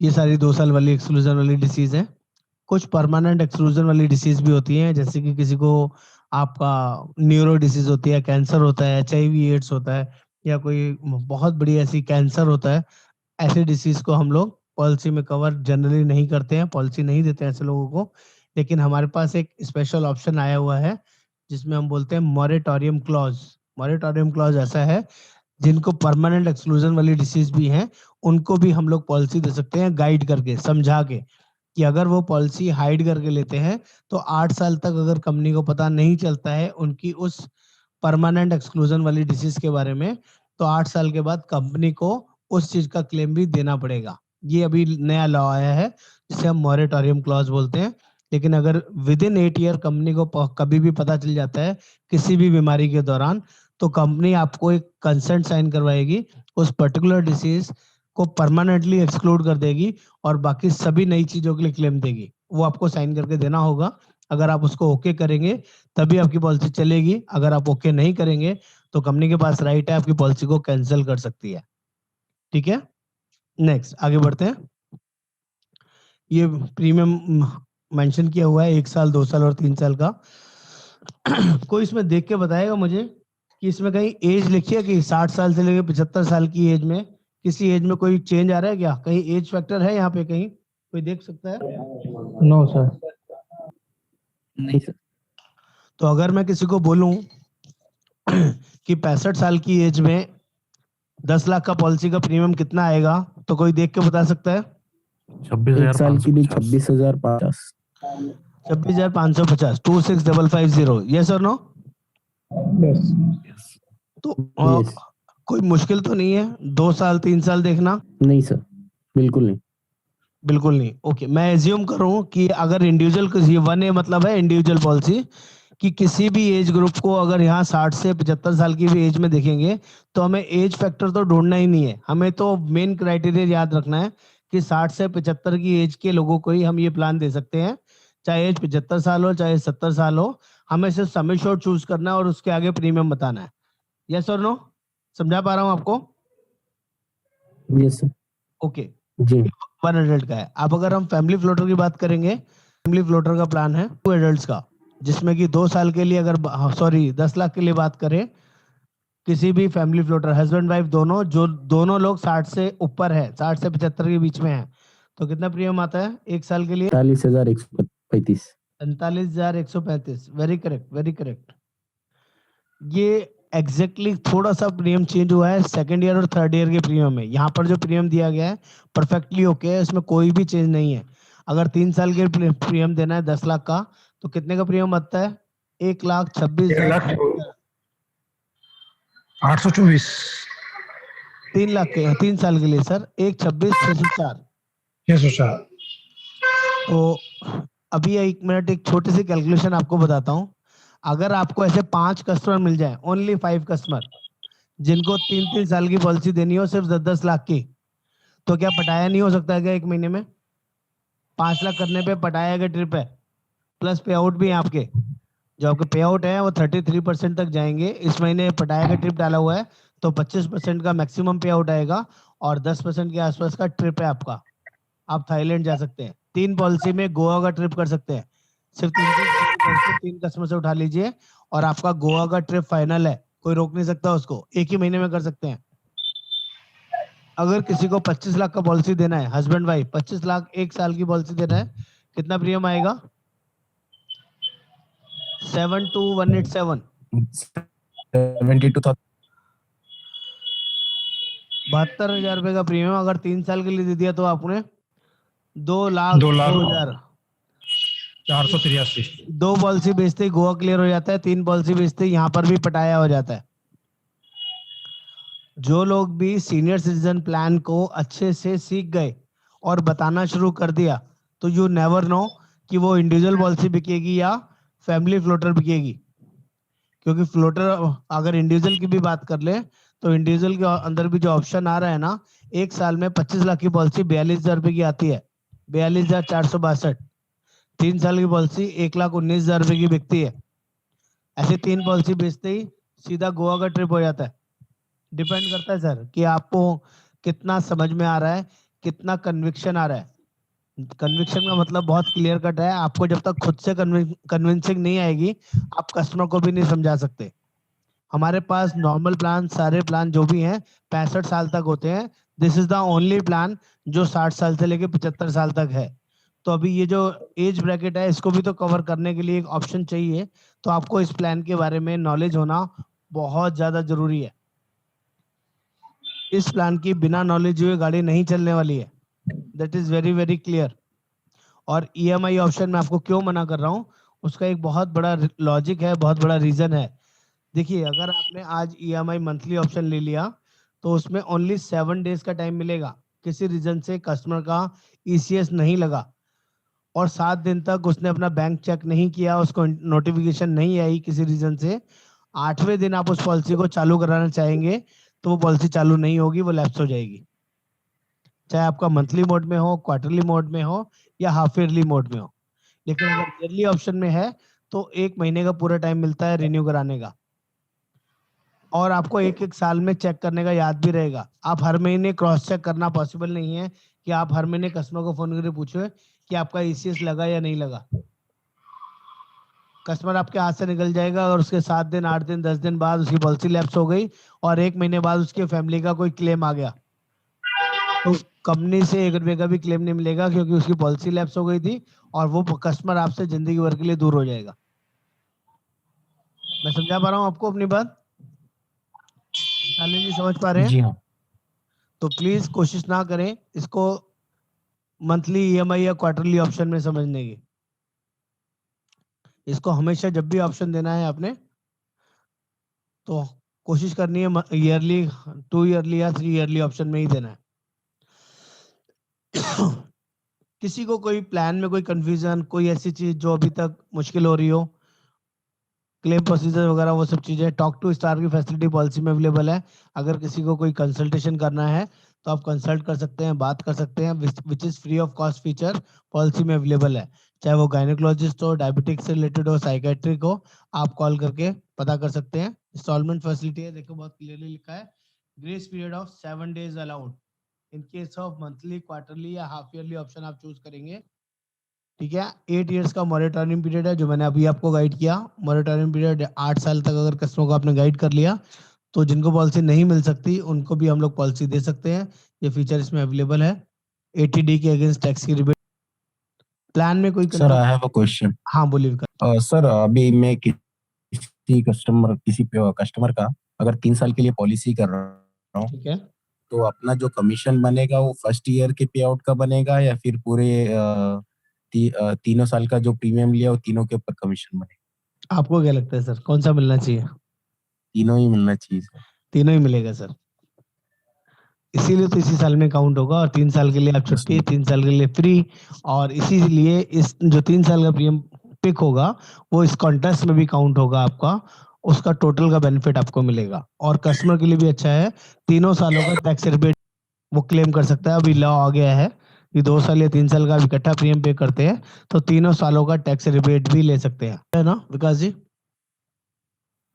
ये सारी 2 साल वाली एक्सक्लूजन वाली डिसीज है। कुछ परमानेंट एक्सक्लूजन वाली डिसीज भी होती हैं, जैसे कि किसी को आपका न्यूरो डिसीज होती है, कैंसर होता है, HIV एड्स होता है, या कोई बहुत बड़ी ऐसी कैंसर होता है। ऐसे डिसीज को हम लोग पॉलिसी में कवर जनरली नहीं करते हैं, पॉलिसी नहीं देते हैं ऐसे लोगों को। लेकिन हमारे पास एक स्पेशल ऑप्शन आया हुआ है जिसमें हम बोलते हैं मॉरेटोरियम क्लॉज। मॉरेटोरियम क्लॉज ऐसा है जिनको परमानेंट एक्सक्लूजन वाली डिसीज भी हैं, उनको भी हम लोग पॉलिसी दे सकते हैं, गाइड करके, समझा के, कि अगर वो पॉलिसी हाइड करके लेते हैं तो 8 साल तक अगर कंपनी को पता नहीं चलता है उनकी उस परमानेंट एक्सक्लूजन वाली डिसीज के बारे में, तो 8 साल के बाद कंपनी को उस चीज का क्लेम भी देना पड़ेगा। ये अभी नया लॉ आया है जिसे हम मॉरेटोरियम क्लॉज बोलते हैं। लेकिन अगर विद इन 8 ईयर कंपनी को कभी भी पता चल जाता है किसी भी बीमारी के दौरान, तो कंपनी आपको एक कंसेंट साइन करवाएगी, उस पर्टिकुलर डिसीज को परमानेंटली एक्सक्लूड कर देगी और बाकी सभी नई चीजों के लिए क्लेम देगी। वो आपको साइन करके देना होगा। अगर आप उसको ओके करेंगे तभी आपकी पॉलिसी चलेगी। अगर आप ओके नहीं करेंगे तो कंपनी के पास राइट है आपकी पॉलिसी को कैंसिल कर सकती है। ठीक है, नेक्स्ट आगे बढ़ते हैं। ये प्रीमियम मेंशन किया हुआ है 1 साल, 2 साल और 3 साल का। कोई इसमें देख के बताएगा मुझे कि इसमें कहीं एज लिखी है कि 60 साल से लेकर 75 साल की एज में किसी एज में कोई चेंज आ रहा है क्या? कहीं एज फैक्टर है यहाँ पे? कहीं कोई देख सकता है? No sir. नहीं सर। तो अगर मैं किसी को बोलूं कि 65 साल की एज में 10 लाख का पॉलिसी का प्रीमियम कितना आएगा, तो कोई देख के बता सकता है? 1 साल की भी 26,550। 26,550, 26,550। यस और नो? तो यस। कोई मुश्किल तो नहीं है 2 साल 3 साल देखना? नहीं सर, बिल्कुल नहीं। बिल्कुल नहीं। ओके, मैं एज्यूम करूं कि अगर इंडिविजुअल, ये 1A मतलब है इंडिविजुअल पॉलिसी, कि किसी भी एज ग्रुप को अगर यहाँ 60 से 75 साल की भी एज में देखेंगे तो हमें एज फैक्टर तो ढूंढना ही नहीं है, हमें तो मेन क्राइटेरिया याद रखना है कि 60 से 75 की एज के लोगों को ही हम ये प्लान दे सकते हैं, चाहे एज 75 साल हो चाहे 70 साल हो। हमें सिर्फ सम एश्योर्ड चूज करना है और उसके आगे प्रीमियम बताना है। यस और नो? समझा पा रहा हूँ आपको? Yes sir. ओके। जी। 1 एडल्ट का है। अब अगर हम फैमिली फ्लोटर की बात करेंगे, फैमिली फ्लोटर का प्लान है 2 एडल्ट्स का, जिसमें कि 2 साल के लिए अगर 10 लाख के लिए बात करें, किसी भी फैमिली फ्लोटर हस्बैंड वाइफ दोनों, जो दोनों लोग 60 से ऊपर है, 60 से 75 के बीच में है, तो कितना प्रीमियम आता है एक साल के लिए? 40,135। 45,135। Very correct, very correct. ये एग्जैक्टली थोड़ा सा प्रीमियम चेंज हुआ है सेकंड ईयर और थर्ड ईयर के प्रीमियम में। यहाँ पर जो प्रीमियम दिया गया है परफेक्टली ओके है, इसमें कोई भी चेंज नहीं है। अगर 3 साल के प्रीमियम देना है 10 लाख का, तो कितने का प्रीमियम आता है? 1,26,000। 824। 3 लाख के 3 साल के लिए सर 1,26,604। 604। तो अभी 1 मिनट एक छोटी सी कैलकुलेशन आपको बताता हूँ। अगर आपको ऐसे 5 कस्टमर मिल जाए, ओनली 5 कस्टमर, जिनको 3-3 साल की पॉलिसी देनी हो सिर्फ 10-10 लाख की, तो क्या पटाया नहीं हो सकता है क्या एक महीने में? 5 लाख करने पे पटाया का ट्रिप है, प्लस पे आउट भी है आपके। जो आपके पे आउट है वो 33% तक जाएंगे। इस महीने पटाया का ट्रिप डाला हुआ है तो 25% का मैक्सिमम पे आउट आएगा और 10% के आसपास का ट्रिप है आपका। आप थाईलैंड जा सकते हैं, 3 पॉलिसी में गोवा का ट्रिप कर सकते हैं। सिर्फ 3 कस्टमर से उठा लीजिए और आपका गोवा का ट्रिप फाइनल है, कोई रोक नहीं सकता उसको, एक ही महीने में कर सकते हैं। अगर किसी को 25 लाख का पॉलिसी देना है, हस्बैंड वाइफ 25 लाख 1 साल की पॉलिसी देना है, कितना प्रीमियम आएगा? 72,187। 72,000। 72,000 रुपए का प्रीमियम अगर 3 साल के लिए दे दिया तो आपने 2,02,000। 483। 2 पॉलिसी बेचते ही गोवा क्लियर हो जाता है, 3 पॉलिसी बेचते ही यहाँ पर भी पटाया हो जाता है। जो लोग भी सीनियर सिटीजन प्लान को अच्छे से सीख गए और बताना शुरू कर दिया, तो यू नेवर नो कि वो इंडिविजुअल पॉलिसी बिकेगी या फैमिली फ्लोटर बिकेगी। क्योंकि फ्लोटर अगर इंडिविजुअल की भी बात कर ले तो इंडिविजुअल के अंदर भी जो ऑप्शन आ रहा है ना, 1 साल में 25 लाख की पॉलिसी 42,000 रुपए की आती है, 42,462। 3 साल की पॉलिसी 1,19,000 रुपए की बिकती है। ऐसे 3 पॉलिसी बेचते ही सीधा गोवा का ट्रिप हो जाता है। डिपेंड करता है सर कि आपको कितना समझ में आ रहा है, कितना कन्विक्शन आ रहा है। कन्विक्शन का मतलब बहुत क्लियर कट है, आपको जब तक खुद से कन्विंसिंग नहीं आएगी आप कस्टमर को भी नहीं समझा सकते। हमारे पास नॉर्मल प्लान, सारे प्लान जो भी हैं 65 साल तक होते हैं। This is the only plan जो 60 साल से लेके 75 साल तक है। तो अभी ये जो एज ब्रैकेट है इसको भी तो कवर करने के लिए एक ऑप्शन चाहिए, तो आपको इस प्लान के बारे में नॉलेज होना बहुत ज्यादा जरूरी है। इस प्लान की बिना नॉलेज हुए गाड़ी नहीं चलने वाली है, that is very very clear. और ईएमआई ऑप्शन में आपको क्यों मना कर रहा हूँ, उसका एक बहुत बड़ा लॉजिक है, बहुत बड़ा रीजन है। देखिए अगर आपने आज ईएमआई मंथली ऑप्शन ले लिया तो उसमें ओनली 7 डेज का टाइम मिलेगा। किसी रीजन से कस्टमर का ईसीएस नहीं लगा और 7 दिन तक उसने अपना बैंक चेक नहीं किया, उसको नोटिफिकेशन नहीं आई किसी रीजन से, 8वें दिन आप उस पॉलिसी को चालू कराना चाहेंगे तो वो पॉलिसी चालू नहीं होगी, वो लैप्स हो जाएगी। चाहे आपका मंथली मोड में हो, क्वार्टरली मोड में हो या हाफ ईयरली मोड में हो। लेकिन अगर ईयरली ऑप्शन में है तो 1 महीने का पूरा टाइम मिलता है रिन्यू कराने का, और आपको 1-1 साल में चेक करने का याद भी रहेगा। आप हर महीने क्रॉस चेक करना पॉसिबल नहीं है कि आप हर महीने कस्टमर को फोन करके पूछे कि आपका ईसीएस लगा या नहीं लगा। कस्टमर आपके हाथ से निकल जाएगा और उसके 7 दिन, 8 दिन, 10 दिन बाद उसकी पॉलिसी लैप्स हो गई और 1 महीने बाद उसकी फैमिली का कोई क्लेम आ गया, तो कंपनी से 1 रुपए का भी क्लेम नहीं मिलेगा क्योंकि उसकी पॉलिसी लैप्स हो गई थी और वो कस्टमर आपसे जिंदगी भर के लिए दूर हो जाएगा। मैं समझा पा रहा हूँ आपको अपनी बात? जी समझ पा रहे हैं? जी हाँ। तो प्लीज कोशिश ना करें इसको मंथली ईएमआई या क्वार्टरली ऑप्शन में समझने की। इसको हमेशा जब भी ऑप्शन देना है आपने तो कोशिश करनी है ईयरली, 2 ईयरली या 3 ईयरली ऑप्शन में ही देना है। किसी को कोई प्लान में कोई कंफ्यूजन, कोई ऐसी चीज जो अभी तक मुश्किल हो रही हो, क्लेम प्रोसीजर वगैरह वो सब चीजें। टॉक टू स्टार की फैसिलिटी पॉलिसी में अवेलेबल है। अगर किसी को कोई कंसल्टेशन करना है तो आप कंसल्ट कर सकते हैं, बात कर सकते हैं, which is free of cost feature policy में अवेलेबल है। चाहे वो गायनेकोलॉजिस्ट हो, डायबिटिक से रिलेटेड हो, साइकेट्रिक हो, आप कॉल करके पता कर सकते हैं। इंस्टॉलमेंट फैसिलिटी है, देखो बहुत क्लियरली लिखा है, grace period of 7 days allowed in case of monthly, quarterly या हाफ ईयरली ऑप्शन आप चूज करेंगे। ठीक है, 8 इयर्स का मॉनिटरिंग पीरियड है जो मैंने अभी आपको गाइड किया। मॉनिटरिंग पीरियड 8 साल तक अगर कस्टमर को आपने गाइड कर लिया तो जिनको पॉलिसी नहीं मिल सकती उनको भी हम लोग पॉलिसी दे सकते हैं। ये फीचर इसमें अवेलेबल है। 80D के अगेंस्ट टैक्स की रिबेट। प्लान में कोई sir I have a question. हाँ बोलिए विकास। सर अभी मैं किसी कस्टमर का अगर 3 साल के लिए पॉलिसी कर रहा हूँ, ठीक है, तो अपना जो कमीशन बनेगा वो फर्स्ट ईयर के पे आउट का बनेगा या फिर पूरे तीनों साल का जो प्रीमियम लिया वो तीनों के ऊपर कमीशन बनेगा? आपको क्या लगता है सर कौन सा मिलना चाहिए? तीनों ही मिलना चाहिए सर। तीनों ही मिलेगा सर, इसीलिए तो इसी साल में काउंट होगा। और 3 साल के लिए आप छुट्टी, 3 साल के लिए फ्री, और इसीलिए इस जो 3 साल का प्रीमियम पिक होगा वो इस कॉन्टेस्ट में भी काउंट होगा आपका, उसका टोटल का बेनिफिट आपको मिलेगा। और कस्टमर के लिए भी अच्छा है, तीनों सालों का टैक्स रिबेट वो क्लेम कर सकता है। अभी लॉ आ गया है कि 2 साल या 3 साल का इकट्ठा प्रीमियम पे करते हैं तो तीनों सालों का टैक्स रिबेट भी ले सकते हैं, है ना विकास जी?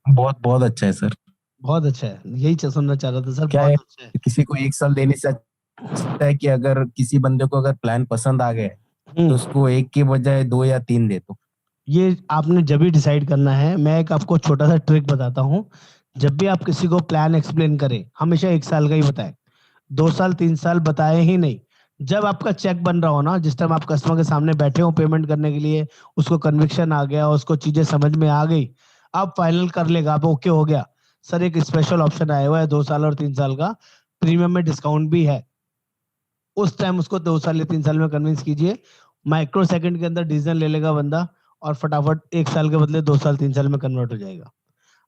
बहुत बहुत अच्छा है सर। बहुत अच्छा है, यही सुनना चाह रहा था सर, क्या है, बहुत अच्छा है। किसी को 1 साल देने से अच्छा है कि अगर किसी बंदे को अगर प्लान पसंद आ गया है, तो उसको 1 के बजाय 2 या 3 दे दो। ये आपने जब भी डिसाइड करना है। मैं एक आपको छोटा सा ट्रिक बताता हूँ। जब भी आप किसी को प्लान एक्सप्लेन करें हमेशा 1 साल का ही बताएं, 2 साल 3 साल बताए ही नहीं। जब आपका चेक बन रहा हो ना, जिस टाइम आप कस्टमर के सामने बैठे हो पेमेंट करने के लिए, उसको कन्विक्शन आ गया, उसको चीजें समझ में आ गई, अब फाइनल कर लेगा, अब ओके हो गया सर, एक स्पेशल ऑप्शन आया हुआ है 2 साल और 3 साल का, प्रीमियम में डिस्काउंट भी है, उस टाइम उसको 2 साल या 3 साल में कन्विंस कीजिए। माइक्रो सेकंड के अंदर डिसीजन ले लेगा बंदा और फटाफट 1 साल के बदले 2 साल 3 साल में कन्वर्ट हो जाएगा।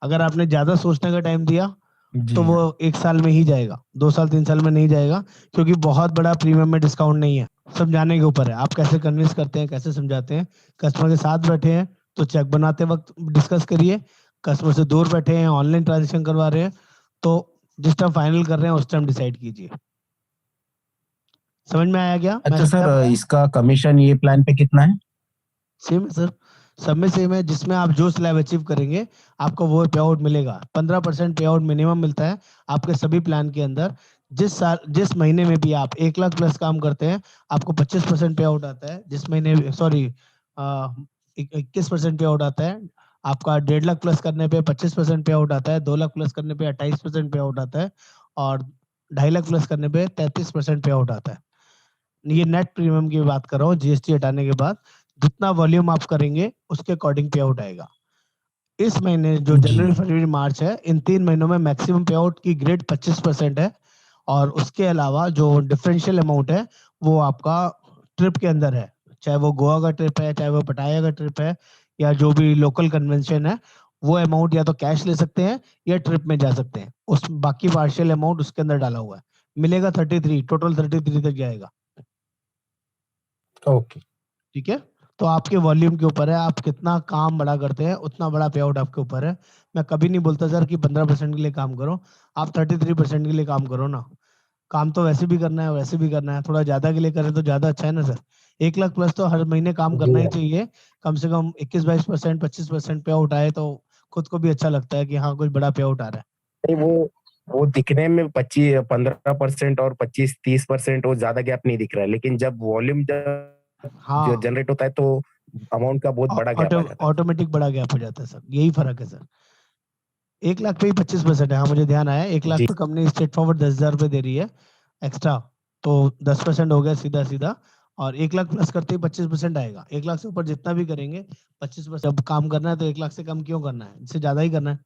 अगर आपने ज्यादा सोचने का टाइम दिया जी तो वो 1 साल में ही जाएगा, 2 साल 3 साल में नहीं जाएगा, क्योंकि बहुत बड़ा प्रीमियम में डिस्काउंट नहीं है। समझाने के ऊपर है, आप कैसे कन्विंस करते हैं, कैसे समझाते हैं। कस्टमर के साथ बैठे हैं तो चेक बनाते वक्त डिस्कस करिए, कस्टमर से दूर बैठे हैं, ऑनलाइन ट्रांजेक्शन करवा रहे हैं, तो जिस टाइम फाइनल कर रहे हैं उस टाइम डिसाइड कीजिए। समझ में आया क्या? अच्छा सर, इसका कमीशन ये प्लान पे कितना है? सेम है सर, सब में सेम है। जिसमें आप जो स्लैब अचीव करेंगे आपको वो पे आउट मिलेगा। 15% पे आउट मिनिमम मिलता है आपके सभी प्लान के अंदर। जिस महीने में भी आप 1 लाख प्लस काम करते हैं आपको 25% पे आउट आता है। जिस महीने, सॉरी, 21% पे आउट आता है आपका। 1.5 लाख प्लस करने पे 25% पे आउट आता है। 2 लाख प्लस करने पे 28% पे आउट आता है। और 2.5 लाख प्लस करने पे 33% पे आउट आता है। ये नेट प्रीमियम की बात कर रहा हूँ, जीएसटी हटाने के बाद। जितना वॉल्यूम आप करेंगे उसके अकॉर्डिंग पे आउट आएगा। इस महीने जो जनवरी फरवरी मार्च है, इन 3 महीनों में मैक्सिमम पे आउट की ग्रेड 25% है। और उसके अलावा जो डिफरेंशियल अमाउंट है वो आपका ट्रिप के अंदर है, चाहे वो गोवा का ट्रिप है, चाहे वो पटाया का ट्रिप है, या जो भी लोकल कन्वेंशन है, वो अमाउंट या तो कैश ले सकते हैं या ट्रिप में जा सकते हैं। उस बाकी पार्शियल अमाउंट उसके अंदर डाला हुआ है, मिलेगा 33, टोटल 33 तक जाएगा। ओके, ठीक है, तो आपके वॉल्यूम के ऊपर है, आप कितना काम बड़ा करते हैं उतना बड़ा पे आउट आपके ऊपर है। मैं कभी नहीं बोलता सर कि 15% के लिए काम करो, आप 33% के लिए काम करो ना। काम तो वैसे भी करना है, वैसे भी करना है, थोड़ा ज्यादा के लिए करें तो ज्यादा अच्छा है ना सर। 1 लाख प्लस तो हर महीने काम करना ही चाहिए, कम से कम 21-22%, 25% पे आउट आए तो खुद को भी अच्छा लगता है कि हाँ कुछ बड़ा पे आउट आ रहा है। नहीं वो दिखने में 15% और 25-30% वो ज्यादा गैप नहीं दिख रहा है, लेकिन जब वॉल्यूम जो हाँ, जनरेट होता है तो अमाउंट का बहुत बड़ा गैप आ जाता है। ऑटोमेटिक बड़ा गैप हो जाता है सर, यही फर्क है सर। 1 लाख पे ही 25% है, हाँ मुझे ध्यान आया। 1 लाख जी पे कंपनी स्ट्रेट फॉरवर्ड 10,000 रुपए दे रही है एक्स्ट्रा, तो 10% हो गया सीधा सीधा। और 1 लाख प्लस करते ही 25% आएगा। 1 लाख से ऊपर जितना भी करेंगे 25%। अब काम करना है तो 1 लाख से कम क्यों करना है, इससे ज्यादा ही करना है।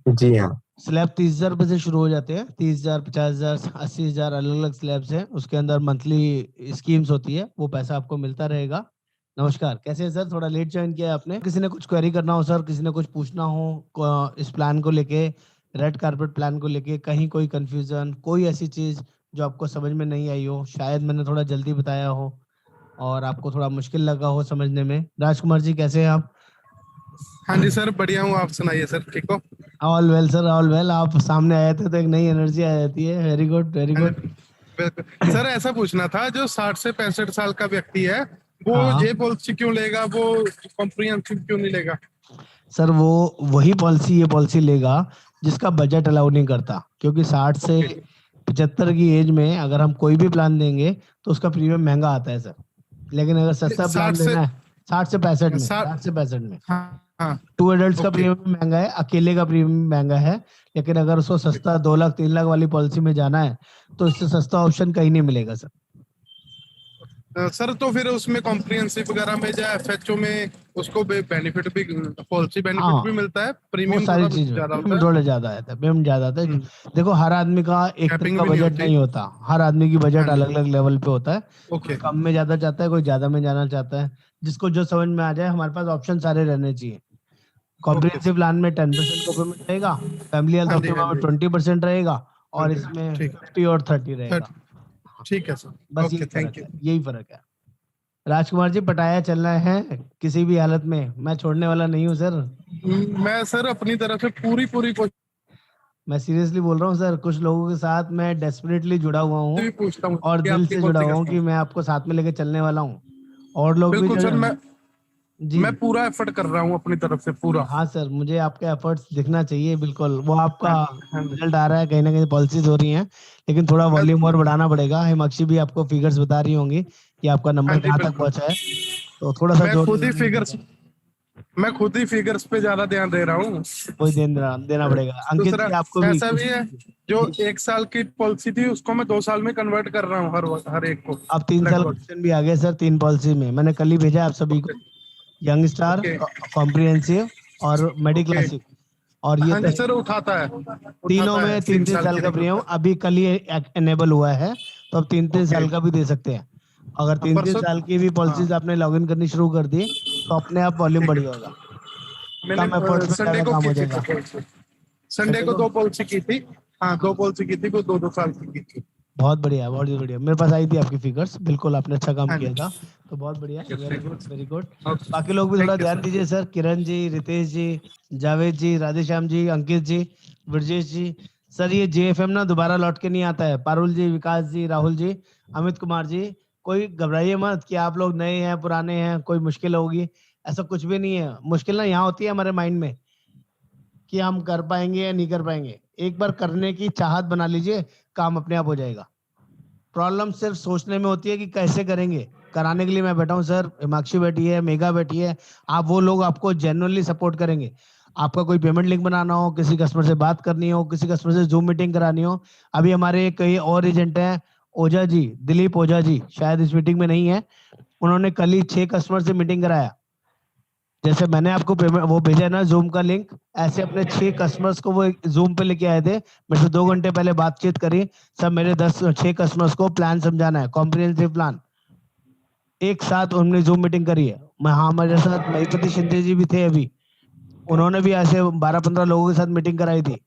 जी हाँ। स्लैब 30,000 रुपए से शुरू हो जाते हैं, 30,000, 50,000, 80,000, अलग अलग स्लैब्स हैं। उसके अंदर मंथली स्कीम्स होती है, वो पैसा आपको मिलता रहेगा। नमस्कार, कैसे हैं सर? थोड़ा लेट ज्वाइन किया है आपने। किसी ने कुछ क्वेरी करना हो सर, किसी ने कुछ पूछना हो इस प्लान को लेके, रेड कारपेट प्लान को लेके, कहीं कोई कंफ्यूजन, कोई ऐसी चीज जो आपको समझ में नहीं आई हो, शायद मैंने थोड़ा जल्दी बताया हो और आपको थोड़ा मुश्किल लगा हो समझने में। राजकुमार जी कैसे हैं आप? हाँ जी सर, बढ़िया हूँ। आप सुनाइए सर, ठीक हो? All well sir, all well. आप सामने आए थे तो एक नई एनर्जी आ जाती है। वेरी गुड, वेरी हाँ गुड। जी, बिल्कुल सर। ऐसा पूछना था, जो 60 से 65 साल का व्यक्ति है वो हाँ ये पॉलिसी क्यों लेगा, वो कॉम्प्रिहेंसिव क्यों नहीं लेगा? सर, वो वही पॉलिसी, ये पॉलिसी लेगा जिसका बजट अलाउ नहीं करता, क्योंकि 60 से ओके। 75 की एज में अगर हम कोई भी प्लान देंगे तो उसका प्रीमियम महंगा आता है सर। लेकिन अगर सस्ता 60 प्लान से लेना है 60 से 65 में, 60। 60 से 65 में हाँ हाँ। टू एडल्ट्स का ओके। प्रीमियम महंगा है, अकेले का प्रीमियम महंगा है। लेकिन अगर उसको सस्ता 2 लाख 3 लाख वाली पॉलिसी में जाना है तो इससे सस्ता ऑप्शन कहीं नहीं मिलेगा सर। सर तो फिर उसमें कॉम्प्रिहेंसिव वगैरह में या एफएचओ में उसको बेनिफिट भी, पॉलिसी बेनिफिट भी हाँ, मिलता है, वो प्रीमियम सारी थोड़ा चीज ज्यादा होता पेमेंट थोड़ा ज्यादा आता है, पेमेंट ज्यादा आता है। है। देखो, हर आदमी का एक तरह कैपिंग का भी नहीं बजट होती। नहीं होता। हर आदमी की हाँ बजट जी। अलग अलग लेवल पे होता है। ओके। कोई कम में ज्यादा चाहता है, कोई ज्यादा में जाना चाहता है। जिसको जो समझ में आ जाए, हमारे पास ऑप्शन सारे रहने चाहिए। Okay comprehensive sir. प्लान में 10% का पेमेंट रहेगा, फैमिली हेल्थ हाँ जी, हाँ ऑप्टिमा में जी, 20% रहेगा, हाँ और जी। इसमें ठीक। 50 और 30 रहेगा। ठीक है सर। बस ओके, यही थैंक फर्क यू। है, यही फर्क है। राजकुमार जी, पटाया चलना है किसी भी हालत में, मैं छोड़ने वाला नहीं हूँ सर। मैं सर अपनी तरफ से पूरी पूरी कोशिश मैं सीरियसली बोल रहा हूँ सर, कुछ लोगों के साथ मैं डेस्परेटली जुड़ा हुआ हूँ भी पूछता हूँ और कि दिल आपकी से कौन जुड़ा सी हुआ हूँ कस्टमर। कि मैं आपको साथ में लेके चलने वाला हूँ। और लोग भी बिल्कुल जो सर, जी, मैं पूरा एफर्ट कर रहा हूँ अपनी तरफ से, पूरा। हाँ सर, मुझे आपके एफर्ट्स दिखना चाहिए बिल्कुल। वो आपका हाँ हाँ जी। रिजल्ट आ रहा है, कहीं ना कहीं पॉलिसीज हो रही हैं, लेकिन थोड़ा मैं वॉल्यूम और बढ़ाना पड़ेगा। हिमाक्षी भी आपको फिगर्स बता रही होंगी कि आपका हाँ नंबर जी, कहाँ तक बिल्कुल। पहुंचा है, तो थोड़ा सा मैं जोर खुद ही लगाना फिगर्स पड़ेगा। मैं खुद ही फिगर्स पे ज्यादा ध्यान दे रहा हूँ। वही देना पड़ेगा। अंकित दूसरा जी, आपको भी ऐसा भी है, जो जी, 1 साल की पॉलिसी थी उसको मैं 2 साल में कन्वर्ट कर रहा हूँ, हर एक को अब 3 साल का लगभग। ऑप्शन भी आ गया सर। 3 पॉलिसी में मैंने कल ही भेजा आप सभी ओके। को, यंग स्टार, ओके। कॉम्प्रिहेंसिव और मेडी ओके। क्लासिक। और ये हाँ जी सर, उठाता है, तीनों उठाता है में तीन तीन तीन साल साल की का नहीं प्रीमियम होता। अभी कल ही एनेबल हुआ है, तो अब 3 3 ओके। साल का भी दे सकते हैं। अगर तीन तीन परसों। साल की भी हाँ। पॉलिसीज आपने लॉग इन करनी शुरू कर दी तो अपने आप वॉल्यूम ठीक बढ़ है। जाएगा। मैंने कम एफर्ट्स में संडे ज्यादा को काम की हो थी जाएगा। 2 पॉलिसी। संडे संडे को को 2 पॉलिसी की थी। हाँ, 2 पॉलिसी की थी, वो 2 2 साल की थी। बहुत बढ़िया, बहुत ही बढ़िया। मेरे पास आई थी आपकी फिगर्स, बिल्कुल आपने अच्छा काम हाँ किया था। जी। तो बहुत बढ़िया, very good, very good. Okay. बाकी लोग भी थोड़ा थैंक यू ध्यान सर। दीजिए सर, किरण जी, रितेश जी, जावेद जी, राधेश्याम जी, अंकित जी, ब्रजेश जी। सर, ये जेएफएम ना दोबारा लौट के नहीं आता है। पारुल जी, विकास जी, राहुल जी, अमित कुमार जी, कोई घबराइए मत कि आप लोग नए हैं पुराने हैं, कोई मुश्किल होगी। ऐसा कुछ भी नहीं है। मुश्किल ना यहाँ होती है हमारे माइंड में कि हम कर पाएंगे या नहीं कर पाएंगे। एक बार करने की चाहत बना लीजिए, काम अपने आप हो जाएगा। प्रॉब्लम सिर्फ सोचने में होती है कि कैसे करेंगे। कराने के लिए मैं बैठा हूँ सर, हिमाक्षी बैठी है, मेघा बैठी है। आप वो लोग आपको जेन्युइनली सपोर्ट करेंगे। आपका कोई पेमेंट लिंक बनाना हो, किसी कस्टमर से बात करनी हो, किसी कस्टमर से जूम मीटिंग करानी हो। अभी हमारे कई और एजेंट हैं, ओझा जी, दिलीप ओझा जी शायद इस मीटिंग में नहीं है। उन्होंने कल ही 6 कस्टमर से मीटिंग कराया। जैसे मैंने आपको पेमेंट वो भेजा ना जूम का लिंक, ऐसे अपने 6 कस्टमर्स को वो जूम पे लेके आए थे। मेरे से 2 घंटे पहले बातचीत करी। सब मेरे 6 कस्टमर्स को प्लान समझाना है, कॉम्प्रिहेंसिव प्लान। एक साथ उन्होंने जूम मीटिंग करी है। मैं, हाँ, मेरे साथ महिपति शिंदे जी भी थे अभी। उन्होंने भी ऐसे 12 15 लोगों के साथ मीटिंग कराई थी,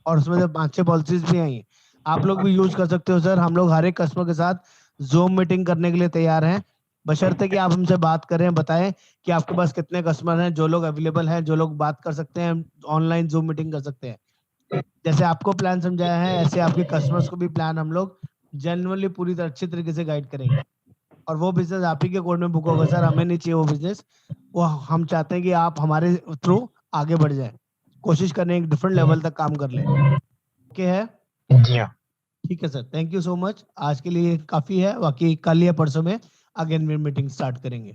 और उसमें से 5 6 पॉलिसीज भी आई। आप लोग भी यूज कर सकते हो सर। हम लोग हर एक कस्टमर के साथ जूम मीटिंग करने के लिए तैयार हैं, बशर्ते कि आप हमसे बात करें, बताएं कि आपके पास कितने कस्टमर हैं, जो लोग अवेलेबल हैं, जो लोग बात कर सकते हैं, ऑनलाइन जूम मीटिंग कर सकते हैं। जैसे आपको प्लान समझाया है, ऐसे आपके कस्टमर्स को भी प्लान हम लोग जेन्युइनली पूरी तरह अच्छी तरीके से गाइड करेंगे। और वो बिजनेस आप ही के कोड में बुक होगा सर, हमें नहीं चाहिए वो बिजनेस। वो हम चाहते हैं कि आप हमारे थ्रू आगे बढ़ जाएं, कोशिश करें एक डिफरेंट लेवल तक काम कर लें। ओके है? जी हाँ। ठीक है sir, thank you so much. आज के लिए काफी है, बाकी कल या परसों में अगेन मीटिंग स्टार्ट करेंगे।